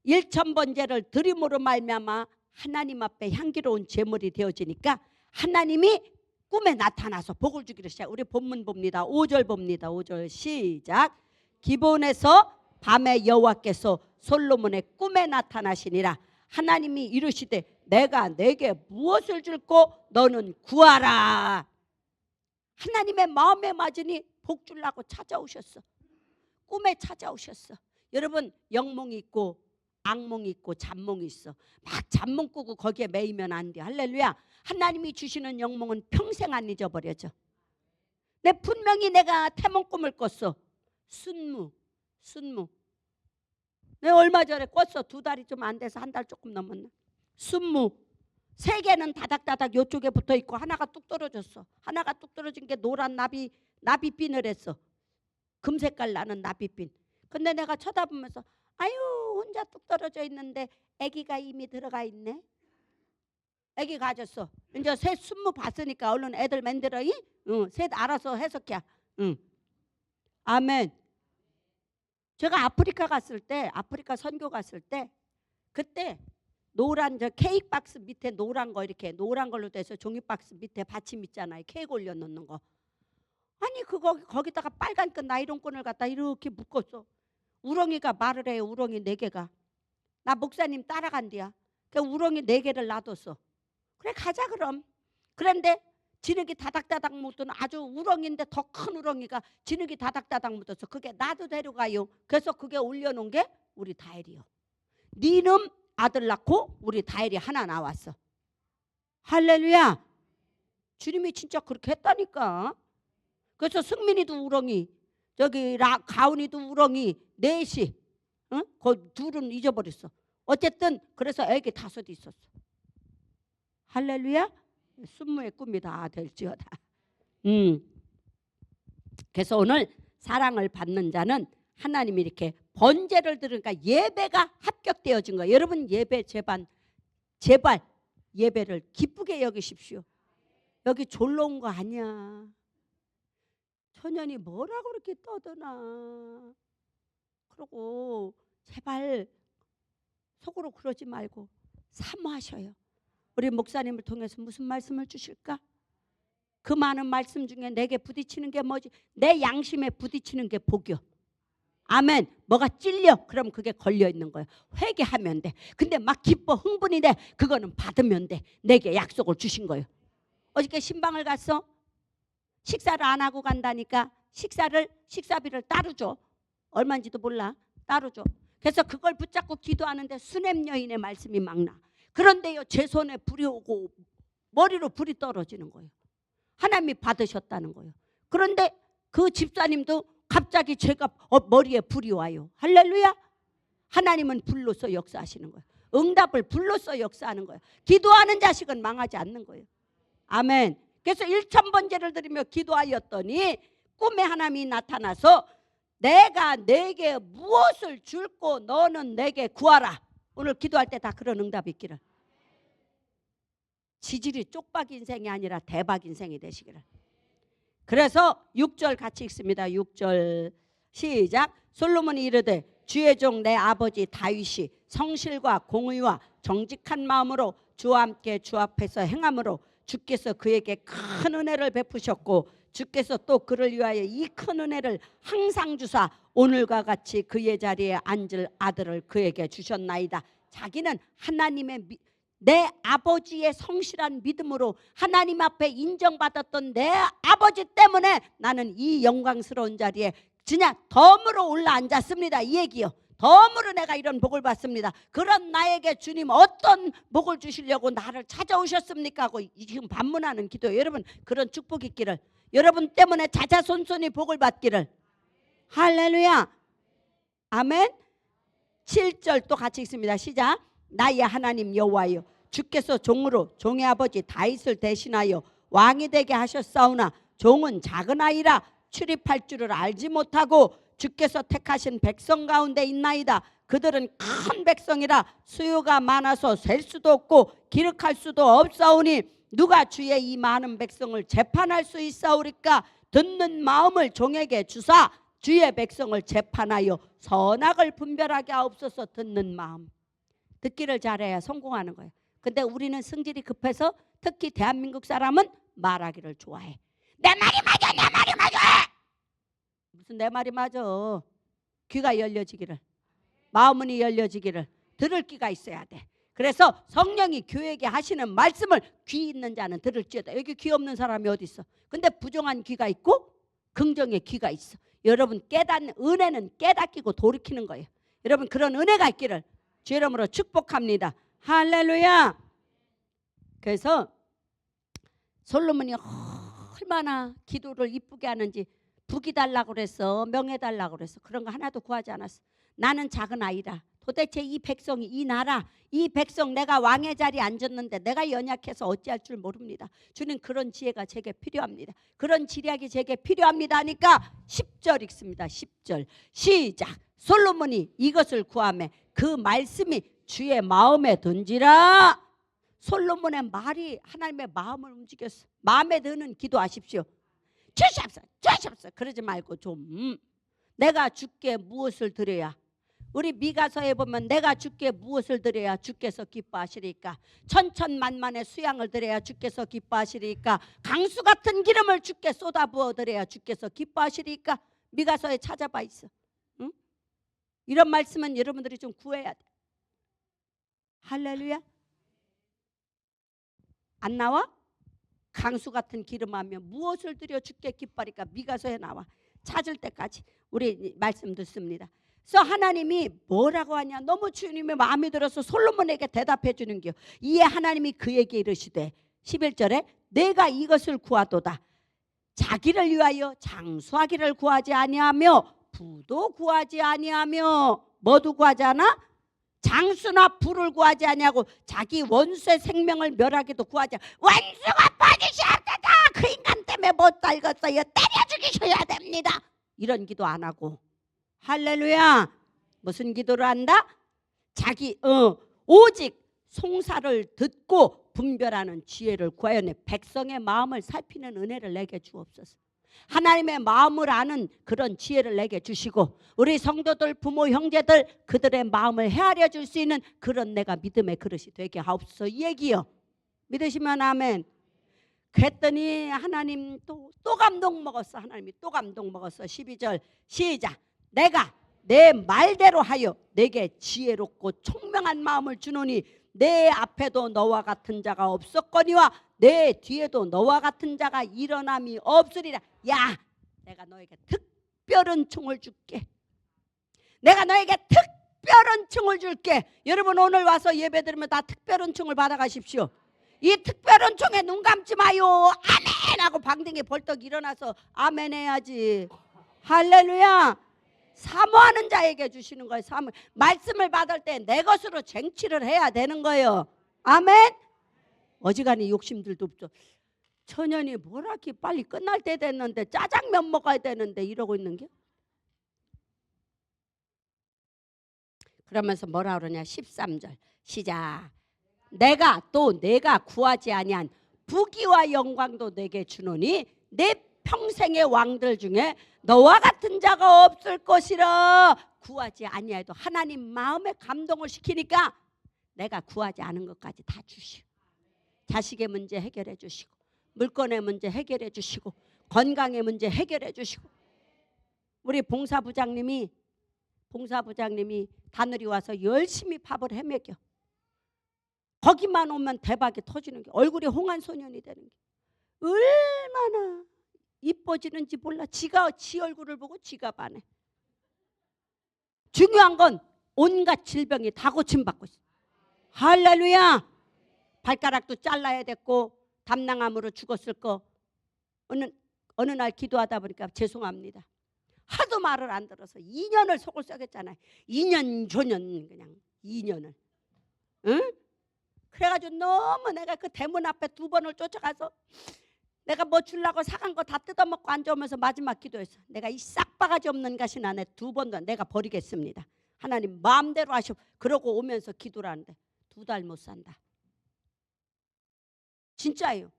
1,000번제를 드림으로 말미암아 하나님 앞에 향기로운 제물이 되어지니까 하나님이 꿈에 나타나서 복을 주기로 시작. 우리 본문 봅니다. 5절 봅니다. 5절 시작. 기브온에서 밤에 여호와께서 솔로몬의 꿈에 나타나시니라. 하나님이 이르시되 내가 내게 무엇을 줄고 너는 구하라. 하나님의 마음에 맞으니 복 주려고 찾아오셨어. 꿈에 찾아오셨어. 여러분 영몽이 있고 악몽이 있고 잠몽이 있어. 막 잠몽 꾸고 거기에 매이면 안 돼. 할렐루야. 하나님이 주시는 영몽은 평생 안 잊어버려져. 분명히 내가 태몽 꿈을 꿨어. 순무. 내가 얼마 전에 꿨어. 2달이 좀 안 돼서 1달 조금 넘었나. 순무. 3개는 다닥다닥 이쪽에 붙어있고 하나가 뚝 떨어졌어. 하나가 뚝 떨어진 게 노란 나비핀을 했어. 금색깔 나는 나비핀. 근데 내가 쳐다보면서 아유 혼자 뚝 떨어져 있는데 아기가 이미 들어가 있네. 아기 가졌어. 이제 새 순무 봤으니까 얼른 애들 만들어. 셋 알아서 해석해. 아멘. 제가 아프리카 선교 갔을 때 그때 노란 저 케이크 박스 밑에 노란 거 이렇게 노란 걸로 돼서 종이 박스 밑에 받침 있잖아요. 케이크 올려놓는 거. 아니 거기다가 빨간 끈 나이론끈을 갖다 이렇게 묶었어. 우렁이가 말을 해요. 우렁이 4개가. 나 목사님 따라간디야. 그 우렁이 4개를 놔뒀어. 그래 가자 그럼. 그런데 진흙이 다닥다닥 묻은 아주 우렁인데 더 큰 우렁이가 진흙이 다닥다닥 묻었어. 그게 나도 데려가요. 그래서 그게 올려놓은 게 우리 다엘이요. 니놈 아들 낳고 우리 다엘이 하나 나왔어. 할렐루야. 주님이 진짜 그렇게 했다니까. 그래서 승민이도 우렁이, 저기 가은이도 우렁이, 넷이, 그 둘은 잊어버렸어. 어쨌든 그래서 애기 5 있었어. 할렐루야. 순무의 꿈이 다 될지어다. 그래서 오늘 사랑을 받는 자는 하나님이 이렇게 번제를 들으니까 예배가 합격되어진 거예요. 여러분 예배 제발 예배를 기쁘게 여기십시오. 여기 졸로 온 거 아니야. 천연이 뭐라고 그렇게 떠드나. 그러고 제발 속으로 그러지 말고 사모하셔요. 우리 목사님을 통해서 무슨 말씀을 주실까? 그 많은 말씀 중에 내게 부딪히는 게 뭐지? 내 양심에 부딪히는 게 복이요. 아멘. 뭐가 찔려? 그럼 그게 걸려 있는 거예요. 회개하면 돼. 근데 막 기뻐 흥분이 돼. 그거는 받으면 돼. 내게 약속을 주신 거예요. 어저께 신방을 갔어. 식사를 안 하고 간다니까 식사비를 따로 줘. 얼마인지도 몰라. 따로 줘. 그래서 그걸 붙잡고 기도하는데 수냄 여인의 말씀이 막 나. 그런데요 제 손에 불이 오고 머리로 불이 떨어지는 거예요. 하나님이 받으셨다는 거예요. 그런데 그 집사님도 갑자기 제가 머리에 불이 와요. 할렐루야. 하나님은 불로서 역사하시는 거예요. 응답을 불로서 역사하는 거예요. 기도하는 자식은 망하지 않는 거예요. 아멘. 그래서 1,000번제를 드리며 기도하였더니 꿈에 하나님이 나타나서 내가 내게 무엇을 줄고 너는 내게 구하라. 오늘 기도할 때 다 그런 응답이 있기를. 지질이 쪽박 인생이 아니라 대박 인생이 되시기를. 그래서 6절 같이 읽습니다. 6절 시작. 솔로몬이 이르되 주의 종 내 아버지 다윗이 성실과 공의와 정직한 마음으로 주와 함께 주 앞에서 행함으로 주께서 그에게 큰 은혜를 베푸셨고 주께서 또 그를 위하여 이 큰 은혜를 항상 주사 오늘과 같이 그의 자리에 앉을 아들을 그에게 주셨나이다. 자기는 내 아버지의 성실한 믿음으로 하나님 앞에 인정받았던 내 아버지 때문에 나는 이 영광스러운 자리에 그냥 덤으로 올라앉았습니다. 이 얘기요. 덤으로 내가 이런 복을 받습니다. 그런 나에게 주님 어떤 복을 주시려고 나를 찾아오셨습니까? 하고 지금 반문하는 기도예요. 여러분 그런 축복 있기를, 여러분 때문에 자자손손이 복을 받기를. 할렐루야. 아멘. 7절 또 같이 읽습니다. 시작. 나의 하나님 여호와여, 주께서 종으로 종의 아버지 다윗을 대신하여 왕이 되게 하셨사오나 종은 작은 아이라 출입할 줄을 알지 못하고 주께서 택하신 백성 가운데 있나이다. 그들은 큰 백성이라 수요가 많아서 셀 수도 없고 기록할 수도 없사오니 누가 주의 이 많은 백성을 재판할 수 있사오리까? 듣는 마음을 종에게 주사 주의 백성을 재판하여 선악을 분별하게 하옵소서. 듣는 마음, 듣기를 잘해야 성공하는 거예요. 근데 우리는 성질이 급해서 특히 대한민국 사람은 말하기를 좋아해. 내 말이 맞아, 내 말이 맞아. 무슨 내 말이 맞아. 귀가 열려지기를, 마음문이 열려지기를, 들을 귀가 있어야 돼. 그래서 성령이 교회에게 하시는 말씀을 귀 있는 자는 들을지어다. 여기 귀 없는 사람이 어디 있어? 근데 부정한 귀가 있고 긍정의 귀가 있어. 여러분 깨닫는 은혜는 깨닫기고 돌이키는 거예요. 여러분 그런 은혜가 있기를 주 이름으로 축복합니다. 할렐루야. 그래서 솔로몬이 얼마나 기도를 이쁘게 하는지, 북이 달라고 그랬어, 명예 달라고 그랬어. 그런 거 하나도 구하지 않았어. 나는 작은 아이라 도대체 이 백성이, 이 나라, 이 백성, 내가 왕의 자리에 앉았는데 내가 연약해서 어찌할 줄 모릅니다. 주님 그런 지혜가 제게 필요합니다. 그런 지략이 제게 필요합니다 하니까 10절 읽습니다. 10절 시작. 솔로몬이 이것을 구하매 그 말씀이 주의 마음에 든지라. 솔로몬의 말이 하나님의 마음을 움직였어. 마음에 드는 기도하십시오. 주시옵소서, 주시옵소서. 그러지 말고 좀 내가 주께 무엇을 드려야, 우리 미가서에 보면 내가 주께 무엇을 드려야 주께서 기뻐하시리까? 천천만만의 수양을 드려야 주께서 기뻐하시리까? 강수 같은 기름을 주께 쏟아부어 드려야 주께서 기뻐하시리까? 미가서에 찾아봐 있어. 응? 이런 말씀은 여러분들이 좀 구해야 돼. 할렐루야. 안 나와? 강수 같은 기름하면 무엇을 드려 주께 기뻐하리까? 미가서에 나와. 찾을 때까지 우리 말씀 듣습니다. 그래서 하나님이 뭐라고 하냐, 너무 주님의 마음에 들어서 솔로몬에게 대답해 주는 게, 이에 하나님이 그에게 이르시되 11절에 내가 이것을 구하도다. 자기를 위하여 장수하기를 구하지 아니하며 부도 구하지 아니하며 뭐도 구하지 않아? 장수나 부를 구하지 아니하고 자기 원수의 생명을 멸하기도 구하지 않아. 원수가 빠지시옵소서. 그 인간 때문에 못 살겠어요. 때려 죽이셔야 됩니다. 이런 기도 안 하고, 할렐루야. 무슨 기도를 한다? 자기 오직 송사를 듣고 분별하는 지혜를 구하여내 백성의 마음을 살피는 은혜를 내게 주옵소서. 하나님의 마음을 아는 그런 지혜를 내게 주시고 우리 성도들, 부모, 형제들 그들의 마음을 헤아려 줄 수 있는 그런 내가 믿음의 그릇이 되게 하옵소서. 이 얘기요. 믿으시면 아멘. 그랬더니 하나님 또 감동 먹었어. 하나님이 또 감동 먹었어. 12절 시작. 내가 내 말대로 하여 내게 지혜롭고 총명한 마음을 주노니 내 앞에도 너와 같은 자가 없었거니와 내 뒤에도 너와 같은 자가 일어남이 없으리라. 야, 내가 너에게 특별한 총을 줄게. 내가 너에게 특별한 총을 줄게. 여러분 오늘 와서 예배드리면 다 특별한 총을 받아가십시오. 이 특별한 총에 눈 감지 마요. 아멘 하고 방댕이 벌떡 일어나서 아멘 해야지. 할렐루야. 사모하는 자에게 주시는 거예요. 말씀을 받을 때 내 것으로 쟁취를 해야 되는 거예요. 아멘. 어지간히 욕심들도 없죠. 천연이 뭐라기 빨리 끝날 때 됐는데 짜장면 먹어야 되는데 이러고 있는 게. 그러면서 뭐라 그러냐. 13절 시작. 내가 구하지 아니한 부귀와 영광도 내게 주노니 내 평생의 왕들 중에 너와 같은 자가 없을 것이라. 구하지 아니해도 하나님 마음에 감동을 시키니까 내가 구하지 않은 것까지 다 주시고, 자식의 문제 해결해 주시고, 물건의 문제 해결해 주시고, 건강의 문제 해결해 주시고, 우리 봉사부장님이 다누리 와서 열심히 밥을 해먹여. 거기만 오면 대박이 터지는 게, 얼굴이 홍한 소년이 되는 게 얼마나 이뻐지는지 몰라. 지가 지 얼굴을 보고 지가 반해. 중요한 건 온갖 질병이 다 고침받고 있어. 할렐루야. 발가락도 잘라야 됐고 담낭암으로 죽었을 거 어느 날 기도하다 보니까 죄송합니다. 하도 말을 안 들어서 2년을 속을 썩였잖아요. 2년 조년 그냥 2년을. 응? 그래가지고 너무 내가 그 대문 앞에 2번을 쫓아가서 내가 뭐 주려고 사간 거 다 뜯어먹고 앉아오면서 마지막 기도했어. 내가 이 싹바가지 없는 가신 안에 2번도 내가 버리겠습니다. 하나님 마음대로 하시오. 그러고 오면서 기도를 하는데 2달 못 산다. 진짜예요.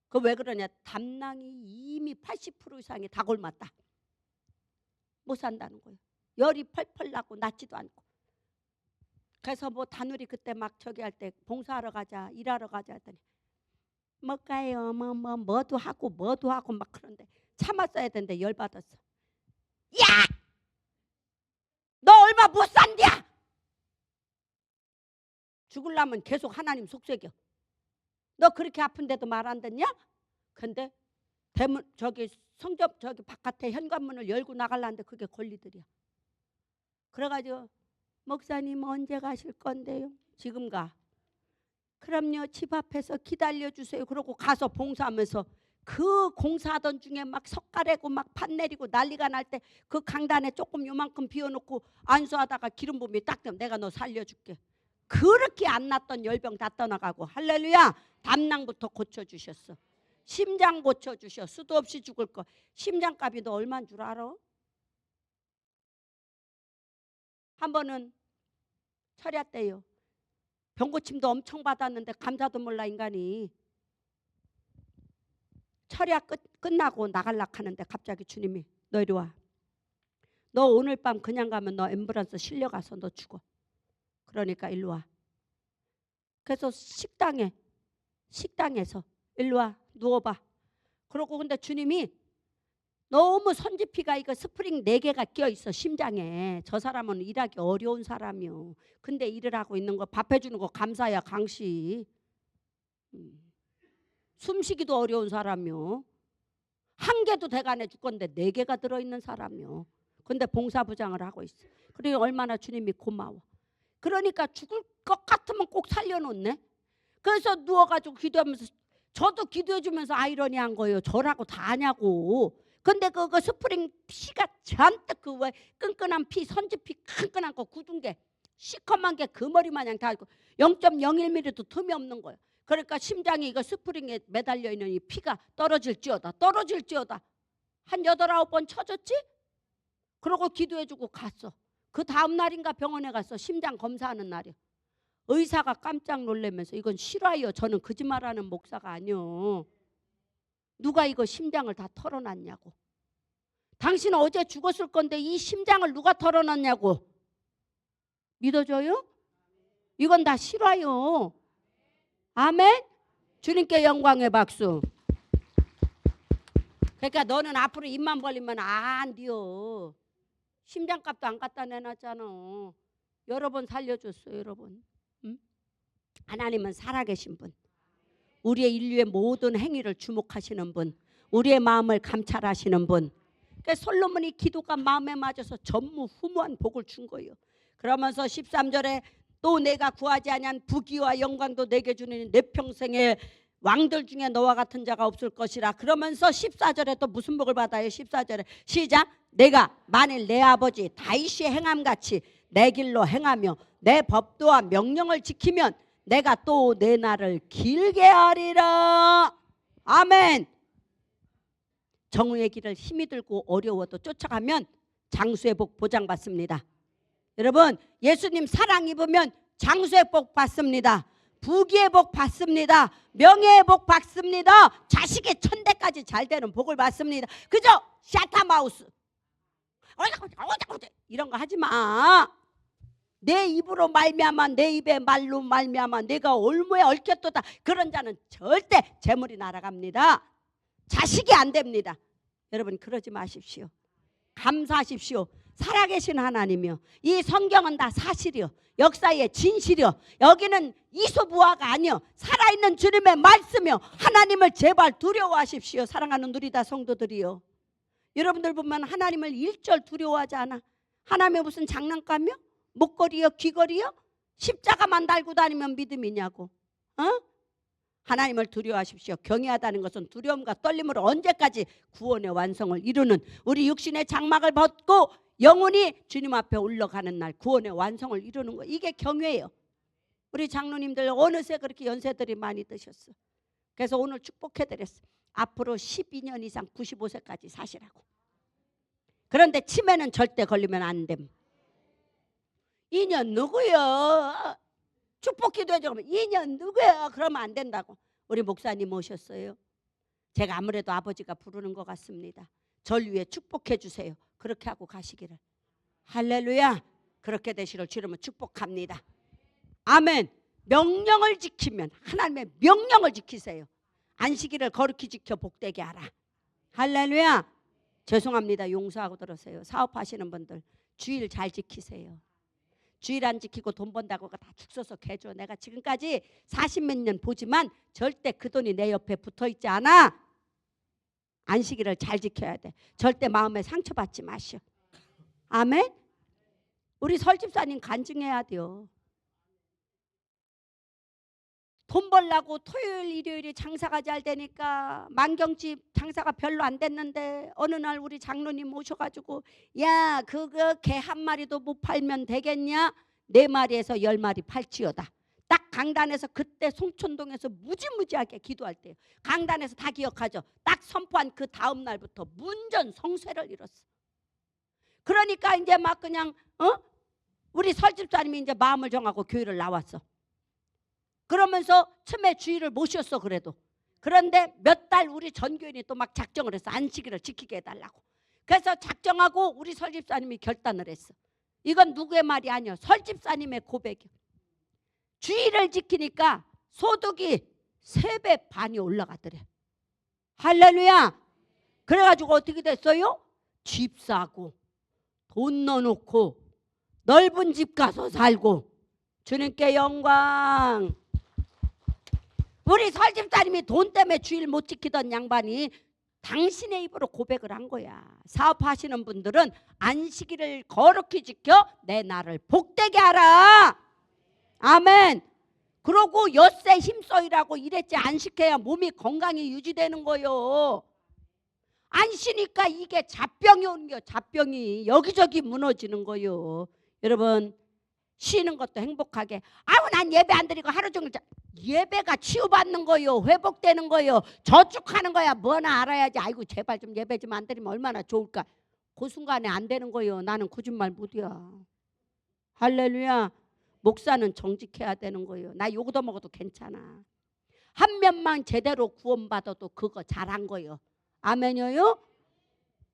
그 왜 그러냐? 담낭이 이미 80% 이상이 다 골맞다. 못 산다는 거예요. 열이 펄펄 나고 낫지도 않고. 그래서 뭐 다누리 그때 막 저기 할 때 봉사하러 가자, 일하러 가자 했더니 뭐 가요, 뭐도 하고 막 그런데 참았어야 되는데 열받았어. 야! 너 얼마 못 산디야? 죽으려면 계속 하나님 속삭여. 너 그렇게 아픈데도 말 안 듣냐? 근데 대문 저기 성전 저기 바깥에 현관문을 열고 나가려는데 그게 권리들이야. 그래가지고 목사님 언제 가실 건데요? 지금 가. 그럼요, 집 앞에서 기다려주세요. 그러고 가서 봉사하면서 그 공사하던 중에 막 석가래고 막 판 내리고 난리가 날 때 그 강단에 조금 요만큼 비워놓고 안수하다가 기름 부음이 딱 되면 내가 너 살려줄게. 그렇게 안 났던 열병 다 떠나가고, 할렐루야. 담낭부터 고쳐주셨어. 심장 고쳐주셔. 수도 없이 죽을 거. 심장값이 너 얼마인 줄 알아? 한 번은 철야 때요. 병고침도 엄청 받았는데 감사도 몰라 인간이. 철야 끝나고 나갈라 하는데 갑자기 주님이 너 이리 와. 너 오늘 밤 그냥 가면 너 앰뷸런스 실려가서 너 죽어. 그러니까 일로 와. 그래서 식당에서 일로 와 누워봐. 그러고 근데 주님이 너무 선지피가 이거 스프링 4개가 껴있어 심장에. 저 사람은 일하기 어려운 사람이요. 근데 일을 하고 있는 거 밥 해주는 거 감사야 강씨. 숨쉬기도 어려운 사람이요. 1개도 대간해 줄 건데 4개가 들어있는 사람이요. 근데 봉사부장을 하고 있어. 그러니 얼마나 주님이 고마워. 그러니까 죽을 것 같으면 꼭 살려놓네. 그래서 누워가지고 기도하면서 저도 기도해주면서 아이러니한 거예요. 저라고 다 아냐고. 근데 그거 스프링 피가 잔뜩 그 왜 끈끈한 피 선지피 끈끈한 거 굳은 게 시커먼 게 그 머리 마냥 다 있고 0.01mm도 틈이 없는 거예요. 그러니까 심장이 이거 스프링에 매달려 있는 이 피가 떨어질지어다 한 8, 9번 쳐졌지? 그러고 기도해주고 갔어. 그 다음 날인가 병원에 갔어. 심장 검사하는 날이요. 의사가 깜짝 놀라면서 이건 실화요. 저는 거짓말하는 목사가 아니요. 누가 이거 심장을 다 털어놨냐고. 당신은 어제 죽었을 건데 이 심장을 누가 털어놨냐고. 믿어줘요? 이건 다 실화요. 아멘. 주님께 영광의 박수. 그러니까 너는 앞으로 입만 벌리면 안 돼요. 심장값도 안 갖다 내놨잖아. 여러 번 살려줬어. 여러 번. 응? 하나님은 살아계신 분, 우리의 인류의 모든 행위를 주목하시는 분, 우리의 마음을 감찰하시는 분. 그러니까 솔로몬이 기도가 마음에 맞아서 전무후무한 복을 준 거예요. 그러면서 13절에 또 내가 구하지 아니한 부귀와 영광도 내게 주니 내 평생에 왕들 중에 너와 같은 자가 없을 것이라. 그러면서 14절에 또 무슨 복을 받아요? 14절에 시작. 내가 만일 내 아버지 다윗이 행함같이 내 길로 행하며 내 법도와 명령을 지키면 내가 또 내 날을 길게 하리라. 아멘. 정의의 길을 힘이 들고 어려워도 쫓아가면 장수의 복 보장받습니다. 여러분, 예수님 사랑 입으면 장수의 복 받습니다. 부귀의 복 받습니다. 명예의 복 받습니다. 자식의 천대까지 잘 되는 복을 받습니다. 그죠? 샤타마우스 이런 거 하지 마. 내 입으로 말미암아 내 입의 말로 말미암아 내가 올무에 얽혔도다. 그런 자는 절대 재물이 날아갑니다. 자식이 안 됩니다. 여러분 그러지 마십시오. 감사하십시오. 살아계신 하나님이요. 이 성경은 다 사실이요. 역사의 진실이요. 여기는 이소부화가 아니요. 살아있는 주님의 말씀이요. 하나님을 제발 두려워하십시오. 사랑하는 누리다 성도들이요. 여러분들 보면 하나님을 일절 두려워하지 않아. 하나님의 무슨 장난감이요? 목걸이요? 귀걸이요? 십자가만 달고 다니면 믿음이냐고. 하나님을 두려워하십시오. 경외하다는 것은 두려움과 떨림으로 언제까지 구원의 완성을 이루는 우리 육신의 장막을 벗고 영혼이 주님 앞에 올라가는 날 구원의 완성을 이루는 거. 이게 경외예요. 우리 장로님들 어느새 그렇게 연세들이 많이 드셨어. 그래서 오늘 축복해드렸어. 앞으로 12년 이상 95세까지 사시라고. 그런데 치매는 절대 걸리면 안 됨. 인연 누구요? 축복 기도해줘. 그러면 인연 누구야? 그러면 안 된다고. 우리 목사님 오셨어요. 제가 아무래도 아버지가 부르는 것 같습니다. 절 위해 축복해 주세요. 그렇게 하고 가시기를. 할렐루야. 그렇게 되시를 주님은 축복합니다. 아멘. 명령을 지키면 하나님의 명령을 지키세요. 안식일을 거룩히 지켜 복되게 하라. 할렐루야. 죄송합니다. 용서하고 들으세요. 사업하시는 분들 주일 잘 지키세요. 주일 안 지키고 돈 번다고 다 죽서서 개줘. 내가 지금까지 40몇 년 보지만 절대 그 돈이 내 옆에 붙어있지 않아. 안식일을 잘 지켜야 돼. 절대 마음에 상처받지 마시오. 아멘. 우리 설집사님 간증해야 돼요. 돈 벌라고 토요일 일요일이 장사가 잘 되니까 만경집 장사가 별로 안 됐는데 어느 날 우리 장로님 오셔가지고 야 그거 개 한 마리도 못 팔면 되겠냐? 4마리에서 10마리 팔지어다. 딱 강단에서 그때 송촌동에서 무지무지하게 기도할 때요. 강단에서 다 기억하죠. 딱 선포한 그 다음 날부터 문전성쇠를 이뤘어. 그러니까 이제 막 그냥 우리 설집사님이 이제 마음을 정하고 교회를 나왔어. 그러면서 처음에 주일을 모셨어. 그래도 그런데 몇 달 우리 전교인이 또 막 작정을 했어. 안식일을 지키게 해달라고. 그래서 작정하고 우리 설집사님이 결단을 했어. 이건 누구의 말이 아니야. 설집사님의 고백이야. 주일을 지키니까 소득이 3배 반이 올라가더래. 할렐루야. 그래가지고 어떻게 됐어요? 집 사고 돈 넣어놓고 넓은 집 가서 살고. 주님께 영광. 우리 설집사님이 돈 때문에 주일 못 지키던 양반이 당신의 입으로 고백을 한 거야. 사업하시는 분들은 안식일을 거룩히 지켜 내 나를 복되게 하라. 아멘. 그러고 엿새 힘써이라고 이랬지. 안 시켜야 몸이 건강히 유지되는 거요. 안 쉬니까 이게 잡병이 오는 거요. 잡병이 여기저기 무너지는 거요. 여러분 쉬는 것도 행복하게. 아우 난 예배 안 드리고 하루 종일 예배가 치유받는 거요. 회복되는 거요. 저축하는 거야. 뭐나 알아야지. 아이고 제발 좀 예배 좀 안 드리면 얼마나 좋을까. 그 순간에 안 되는 거요. 나는 거짓말 못이야. 할렐루야. 목사는 정직해야 되는 거예요. 나 욕도 먹어도 괜찮아. 한 면만 제대로 구원받아도 그거 잘한 거예요. 아멘이요?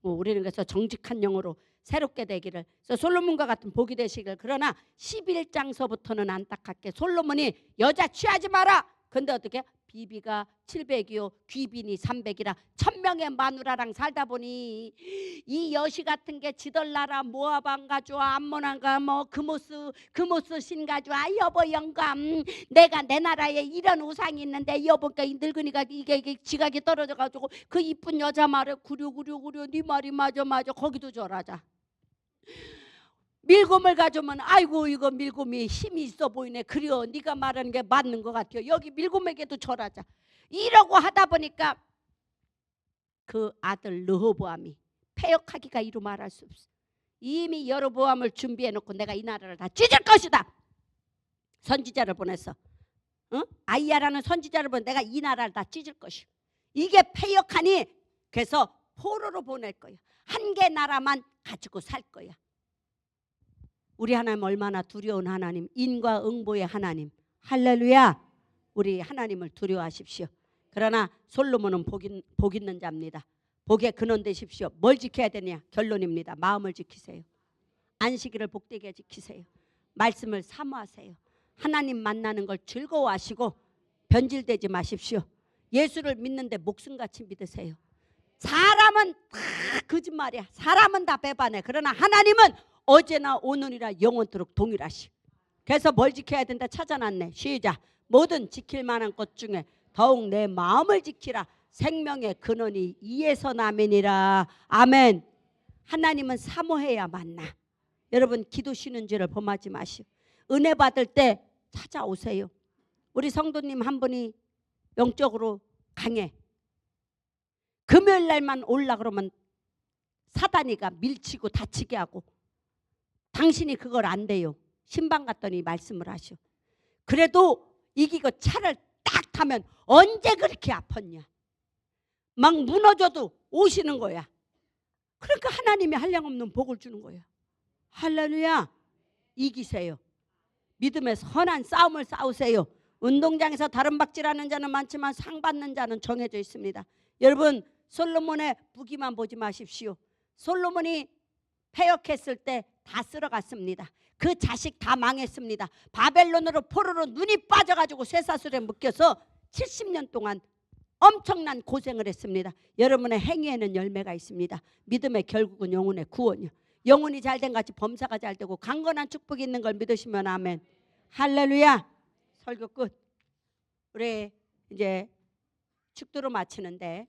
우리는 그래서 정직한 영으로 새롭게 되기를. 그래서 솔로몬과 같은 복이 되시기를. 그러나 11장서부터는 안타깝게 솔로몬이 여자 취하지 마라. 근데 어떻게? 비비가 700이요 귀빈이 300이라 1000명의 마누라랑 살다 보니 이 여시 같은 게 지덜나라 모아방 가져와 암몬한가 뭐 금오스 신 가져와. 여보 영감 내가 내 나라에 이런 우상이 있는데 여보가 이 늙은이가 이게 지각이 떨어져가지고 그 이쁜 여자 말에 구려 네 말이 맞아 거기도 절하자. 밀곰을 가져오면 아이고 이거 밀곰이 힘이 있어 보이네. 그래요 네가 말하는 게 맞는 것 같아요. 여기 밀곰에게도 절하자. 이러고 하다 보니까 그 아들 르호보암이 패역하기가 이루 말할 수 없어. 이미 여로보암을 준비해놓고 내가 이 나라를 다 찢을 것이다. 선지자를 보냈어. 아이야라는 선지자를 보내 내가 이 나라를 다 찢을 것이오. 이게 패역하니 그래서 포로로 보낼 거야. 한 개 나라만 가지고 살 거야. 우리 하나님 얼마나 두려운 하나님. 인과 응보의 하나님. 할렐루야. 우리 하나님을 두려워하십시오. 그러나 솔로몬은 복 있는 자입니다. 복의 근원 되십시오. 뭘 지켜야 되냐? 결론입니다. 마음을 지키세요. 안식일을 복되게 지키세요. 말씀을 사모하세요. 하나님 만나는 걸 즐거워하시고 변질되지 마십시오. 예수를 믿는데 목숨같이 믿으세요. 사람은 다 거짓말이야. 사람은 다 배반해. 그러나 하나님은 어제나 오늘이라 영원토록 동일하시. 그래서 뭘 지켜야 된다 찾아놨네. 시작. 모든 지킬 만한 것 중에 더욱 내 마음을 지키라. 생명의 근원이 이에서 나면이라. 아멘. 하나님은 사모해야 만나. 여러분 기도 쉬는 줄을 범하지 마시오. 은혜 받을 때 찾아오세요. 우리 성도님 한 분이 영적으로 강해. 금요일 날만 올라 그러면 사단이가 밀치고 다치게 하고, 당신이 그걸 안 돼요. 신방 갔더니 말씀을 하시오. 그래도 이기고 차를 딱 타면 언제 그렇게 아팠냐. 막 무너져도 오시는 거야. 그러니까 하나님이 한량없는 복을 주는 거야. 할렐루야. 이기세요. 믿음의 선한 싸움을 싸우세요. 운동장에서 다른 박질하는 자는 많지만 상 받는 자는 정해져 있습니다. 여러분 솔로몬의 부귀만 보지 마십시오. 솔로몬이 패역했을 때 다 쓸어갔습니다. 그 자식 다 망했습니다. 바벨론으로 포로로 눈이 빠져가지고 쇠사슬에 묶여서 70년 동안 엄청난 고생을 했습니다. 여러분의 행위에는 열매가 있습니다. 믿음의 결국은 영혼의 구원이요. 영혼이 잘된 같이 범사가 잘되고 강건한 축복이 있는 걸 믿으시면 아멘. 할렐루야. 설교 끝. 우리 이제 축도로 마치는데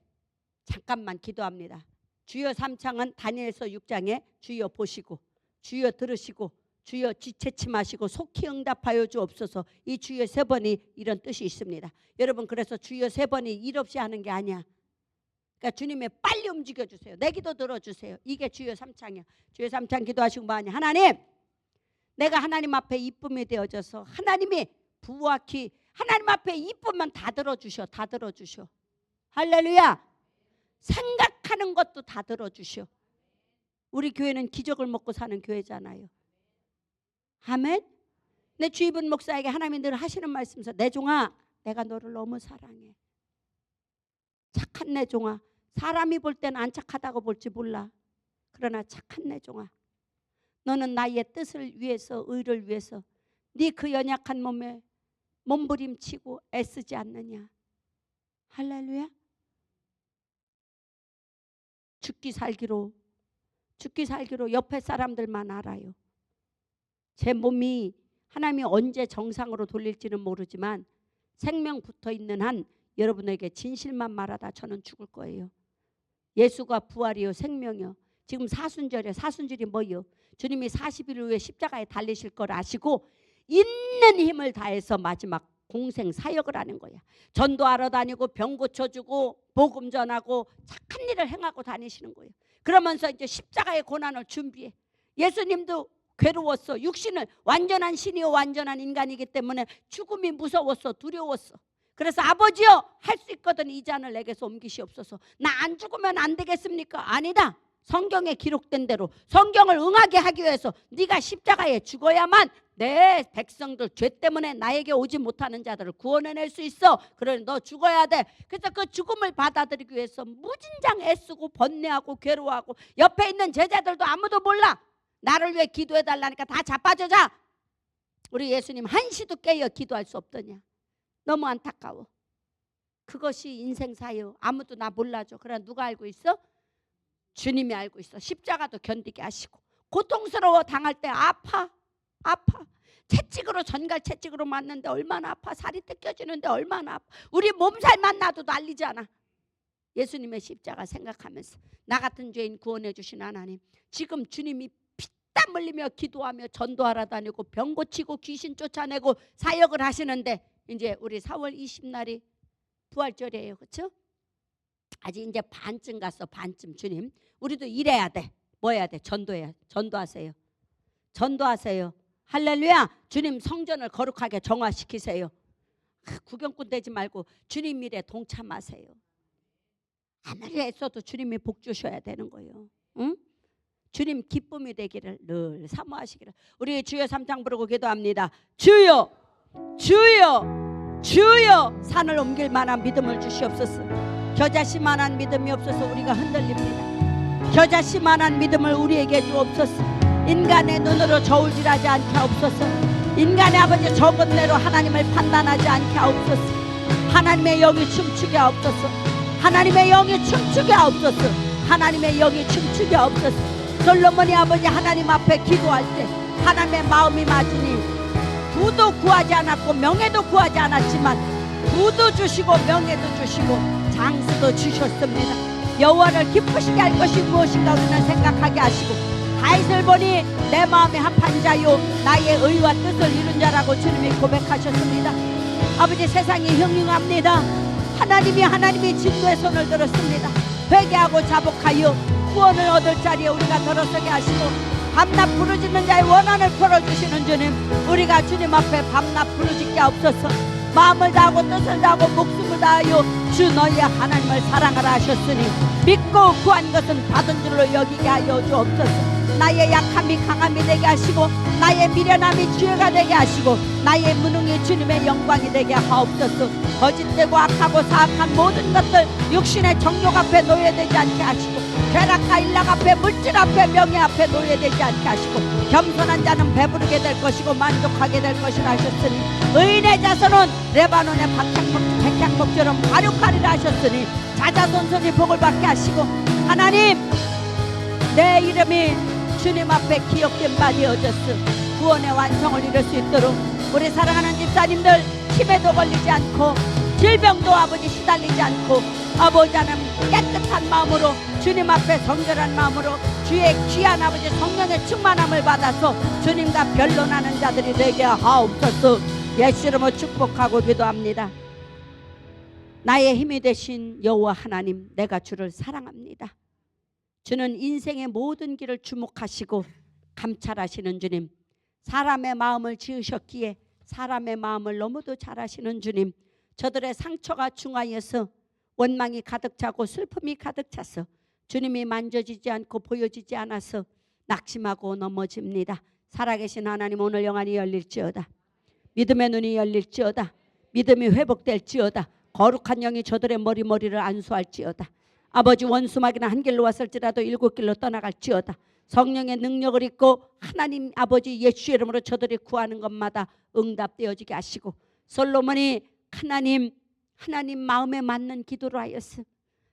잠깐만 기도합니다. 주여 3장은 다니엘서 6장에 주여 보시고 주여 들으시고 주여 지체침하시고 속히 응답하여 주옵소서. 이 주여 3번이 이런 뜻이 있습니다. 여러분 그래서 주여 3번이 일 없이 하는 게 아니야. 그러니까 주님의 빨리 움직여 주세요. 내 기도 들어주세요. 이게 주여 3장이야. 주여 3장 기도하시고 뭐하냐. 하나님, 내가 하나님 앞에 이쁨이 되어져서 하나님이 부하키 하나님 앞에 이쁘면 다 들어주셔. 다 들어주셔. 할렐루야. 생각하는 것도 다 들어주셔. 우리 교회는 기적을 먹고 사는 교회잖아요. 아멘. 내 주입은 목사에게 하나님이 늘 하시는 말씀에서 내 종아 내가 너를 너무 사랑해. 착한 내 종아. 사람이 볼 때는 안 착하다고 볼지 몰라. 그러나 착한 내 종아, 너는 나의 뜻을 위해서 의를 위해서 네 그 연약한 몸에 몸부림치고 애쓰지 않느냐. 할렐루야. 죽기 살기로 옆에 사람들만 알아요. 제 몸이 하나님이 언제 정상으로 돌릴지는 모르지만 생명 붙어있는 한 여러분에게 진실만 말하다 저는 죽을 거예요. 예수가 부활이요 생명이요. 지금 사순절이요. 사순절이 뭐요? 주님이 40일 후에 십자가에 달리실 걸 아시고 있는 힘을 다해서 마지막 공생 사역을 하는 거야. 전도하러 다니고 병 고쳐주고 복음 전하고 착한 일을 행하고 다니시는 거예요. 그러면서 이제 십자가의 고난을 준비해. 예수님도 괴로웠어. 육신을 완전한 신이요 완전한 인간이기 때문에 죽음이 무서웠어. 두려웠어. 그래서 아버지여 할 수 있거든 이 잔을 내게서 옮기시옵소서. 나 안 죽으면 안 되겠습니까? 아니다. 성경에 기록된 대로 성경을 응하게 하기 위해서 네가 십자가에 죽어야만 내 백성들 죄 때문에 나에게 오지 못하는 자들을 구원해낼 수 있어. 그러니 너 죽어야 돼. 그래서 그 죽음을 받아들이기 위해서 무진장 애쓰고 번뇌하고 괴로워하고 옆에 있는 제자들도 아무도 몰라. 나를 위해 기도해달라니까 다 자빠져자. 우리 예수님 한시도 깨어 기도할 수 없더냐. 너무 안타까워. 그것이 인생사요. 아무도 나 몰라줘. 그러나 누가 알고 있어? 주님이 알고 있어. 십자가도 견디게 하시고 고통스러워 당할 때 아파. 채찍으로 전갈 채찍으로 맞는데 얼마나 아파. 살이 뜯겨지는데 얼마나 아파. 우리 몸살만 나도 난리잖아. 예수님의 십자가 생각하면서 나 같은 죄인 구원해 주신 하나님, 지금 주님이 피땀 흘리며 기도하며 전도하러 다니고 병 고치고 귀신 쫓아내고 사역을 하시는데 이제 우리 4월 20날이 부활절이에요. 그렇죠? 아직 이제 반쯤 갔어. 반쯤. 주님 우리도 일해야 돼. 뭐 해야 돼? 전도하세요. 전도하세요. 할렐루야. 주님 성전을 거룩하게 정화시키세요. 구경꾼 되지 말고 주님 일에 동참하세요. 아무리 애써도 주님이 복 주셔야 되는 거예요. 응? 주님 기쁨이 되기를 늘 사모하시기를. 우리 주여 3장 부르고 기도합니다. 주여 주여 주여. 산을 옮길 만한 믿음을 주시옵소서. 겨자씨만한 믿음이 없어서 우리가 흔들립니다. 겨자씨만한 믿음을 우리에게 주옵소서. 인간의 눈으로 저울질하지 않게 하옵소서. 인간의 아버지 적은 대로 하나님을 판단하지 않게 하옵소서. 하나님의 영이 춤추게 없어서 하나님의 영이 춤추게 없어서 하나님의 영이 춤추게 없어서 솔로몬이 아버지 하나님 앞에 기도할 때 하나님의 마음이 맞으니 부도 구하지 않았고 명예도 구하지 않았지만 부도 주시고 명예도 주시고 장수도 주셨습니다. 여호와를 기쁘시게 할 것이 무엇인가 우리는 생각하게 하시고 다윗을 보니 내 마음에 합한 자요 나의 의와 뜻을 이룬 자라고 주님이 고백하셨습니다. 아버지 세상이 형용합니다. 하나님이 진노의 손을 들었습니다. 회개하고 자복하여 구원을 얻을 자리에 우리가 들어서게 하시고 밤낮 부르짖는 자의 원한을 풀어주시는 주님, 우리가 주님 앞에 밤낮 부르짖게 없어서 마음을 다하고 뜻을 다하고 목숨을 다하여 주 너희의 하나님을 사랑하라 하셨으니 믿고 구한 것은 받은 줄로 여기게 하여 주옵소서. 나의 약함이 강함이 되게 하시고 나의 미련함이 지혜가 되게 하시고 나의 무능이 주님의 영광이 되게 하옵소서. 거짓되고 악하고 사악한 모든 것들 육신의 정욕 앞에 노예되지 않게 하시고 쾌락과 일락 앞에 물질 앞에 명예 앞에 노예되지 않게 하시고 겸손한 자는 배부르게 될 것이고 만족하게 될 것이라 하셨으니 의인의 자손은 레바논의 백향목처럼 화력하리라 하셨으니 자자손손이 복을 받게 하시고 하나님 내 이름이 주님 앞에 기억된 바 되어졌음 구원의 완성을 이룰 수 있도록 우리 사랑하는 집사님들 힘에도 걸리지 않고 질병도 아버지 시달리지 않고 아버지 하나님 깨끗한 마음으로 주님 앞에 성결한 마음으로 주의 귀한 아버지 성령의 충만함을 받아서 주님과 변론하는 자들이 되게 하옵소서. 예수 이름으로 축복하고 기도합니다. 나의 힘이 되신 여호와 하나님, 내가 주를 사랑합니다. 주는 인생의 모든 길을 주목하시고 감찰하시는 주님, 사람의 마음을 지으셨기에 사람의 마음을 너무도 잘 아시는 주님, 저들의 상처가 중하여서 원망이 가득 차고 슬픔이 가득 차서 주님이 만져지지 않고 보여지지 않아서 낙심하고 넘어집니다. 살아계신 하나님, 오늘 영안이 열릴지어다. 믿음의 눈이 열릴지어다. 믿음이 회복될지어다. 거룩한 영이 저들의 머리를 안수할지어다. 아버지 원수마귀는 한 길로 왔을지라도 일곱 길로 떠나갈지어다. 성령의 능력을 입고 하나님 아버지 예수의 이름으로 저들이 구하는 것마다 응답되어지게 하시고 솔로몬이 하나님 마음에 맞는 기도를 하였음.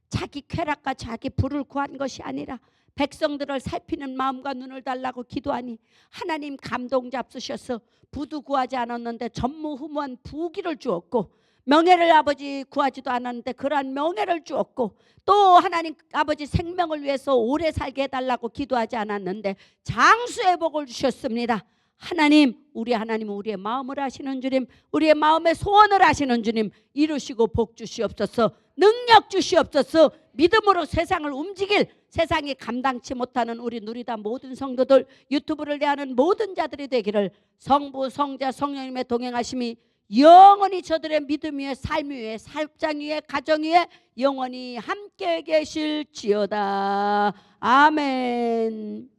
자기 쾌락과 자기 부를 구한 것이 아니라 백성들을 살피는 마음과 눈을 달라고 기도하니 하나님 감동 잡수셔서 부도 구하지 않았는데 전무후무한 부귀를 주었고 명예를 아버지 구하지도 않았는데 그러한 명예를 주었고 또 하나님 아버지 생명을 위해서 오래 살게 해달라고 기도하지 않았는데 장수의 복을 주셨습니다. 하나님, 우리의 마음을 아시는 주님, 우리의 마음의 소원을 아시는 주님, 이루시고 복 주시옵소서. 능력 주시옵소서. 믿음으로 세상을 움직일, 세상이 감당치 못하는 우리 누리다 모든 성도들, 유튜브를 대하는 모든 자들이 되기를 성부 성자 성령님의 동행하심이 영원히 저들의 믿음 위에 삶 위에 살장 위에 가정 위에 영원히 함께 계실지어다. 아멘.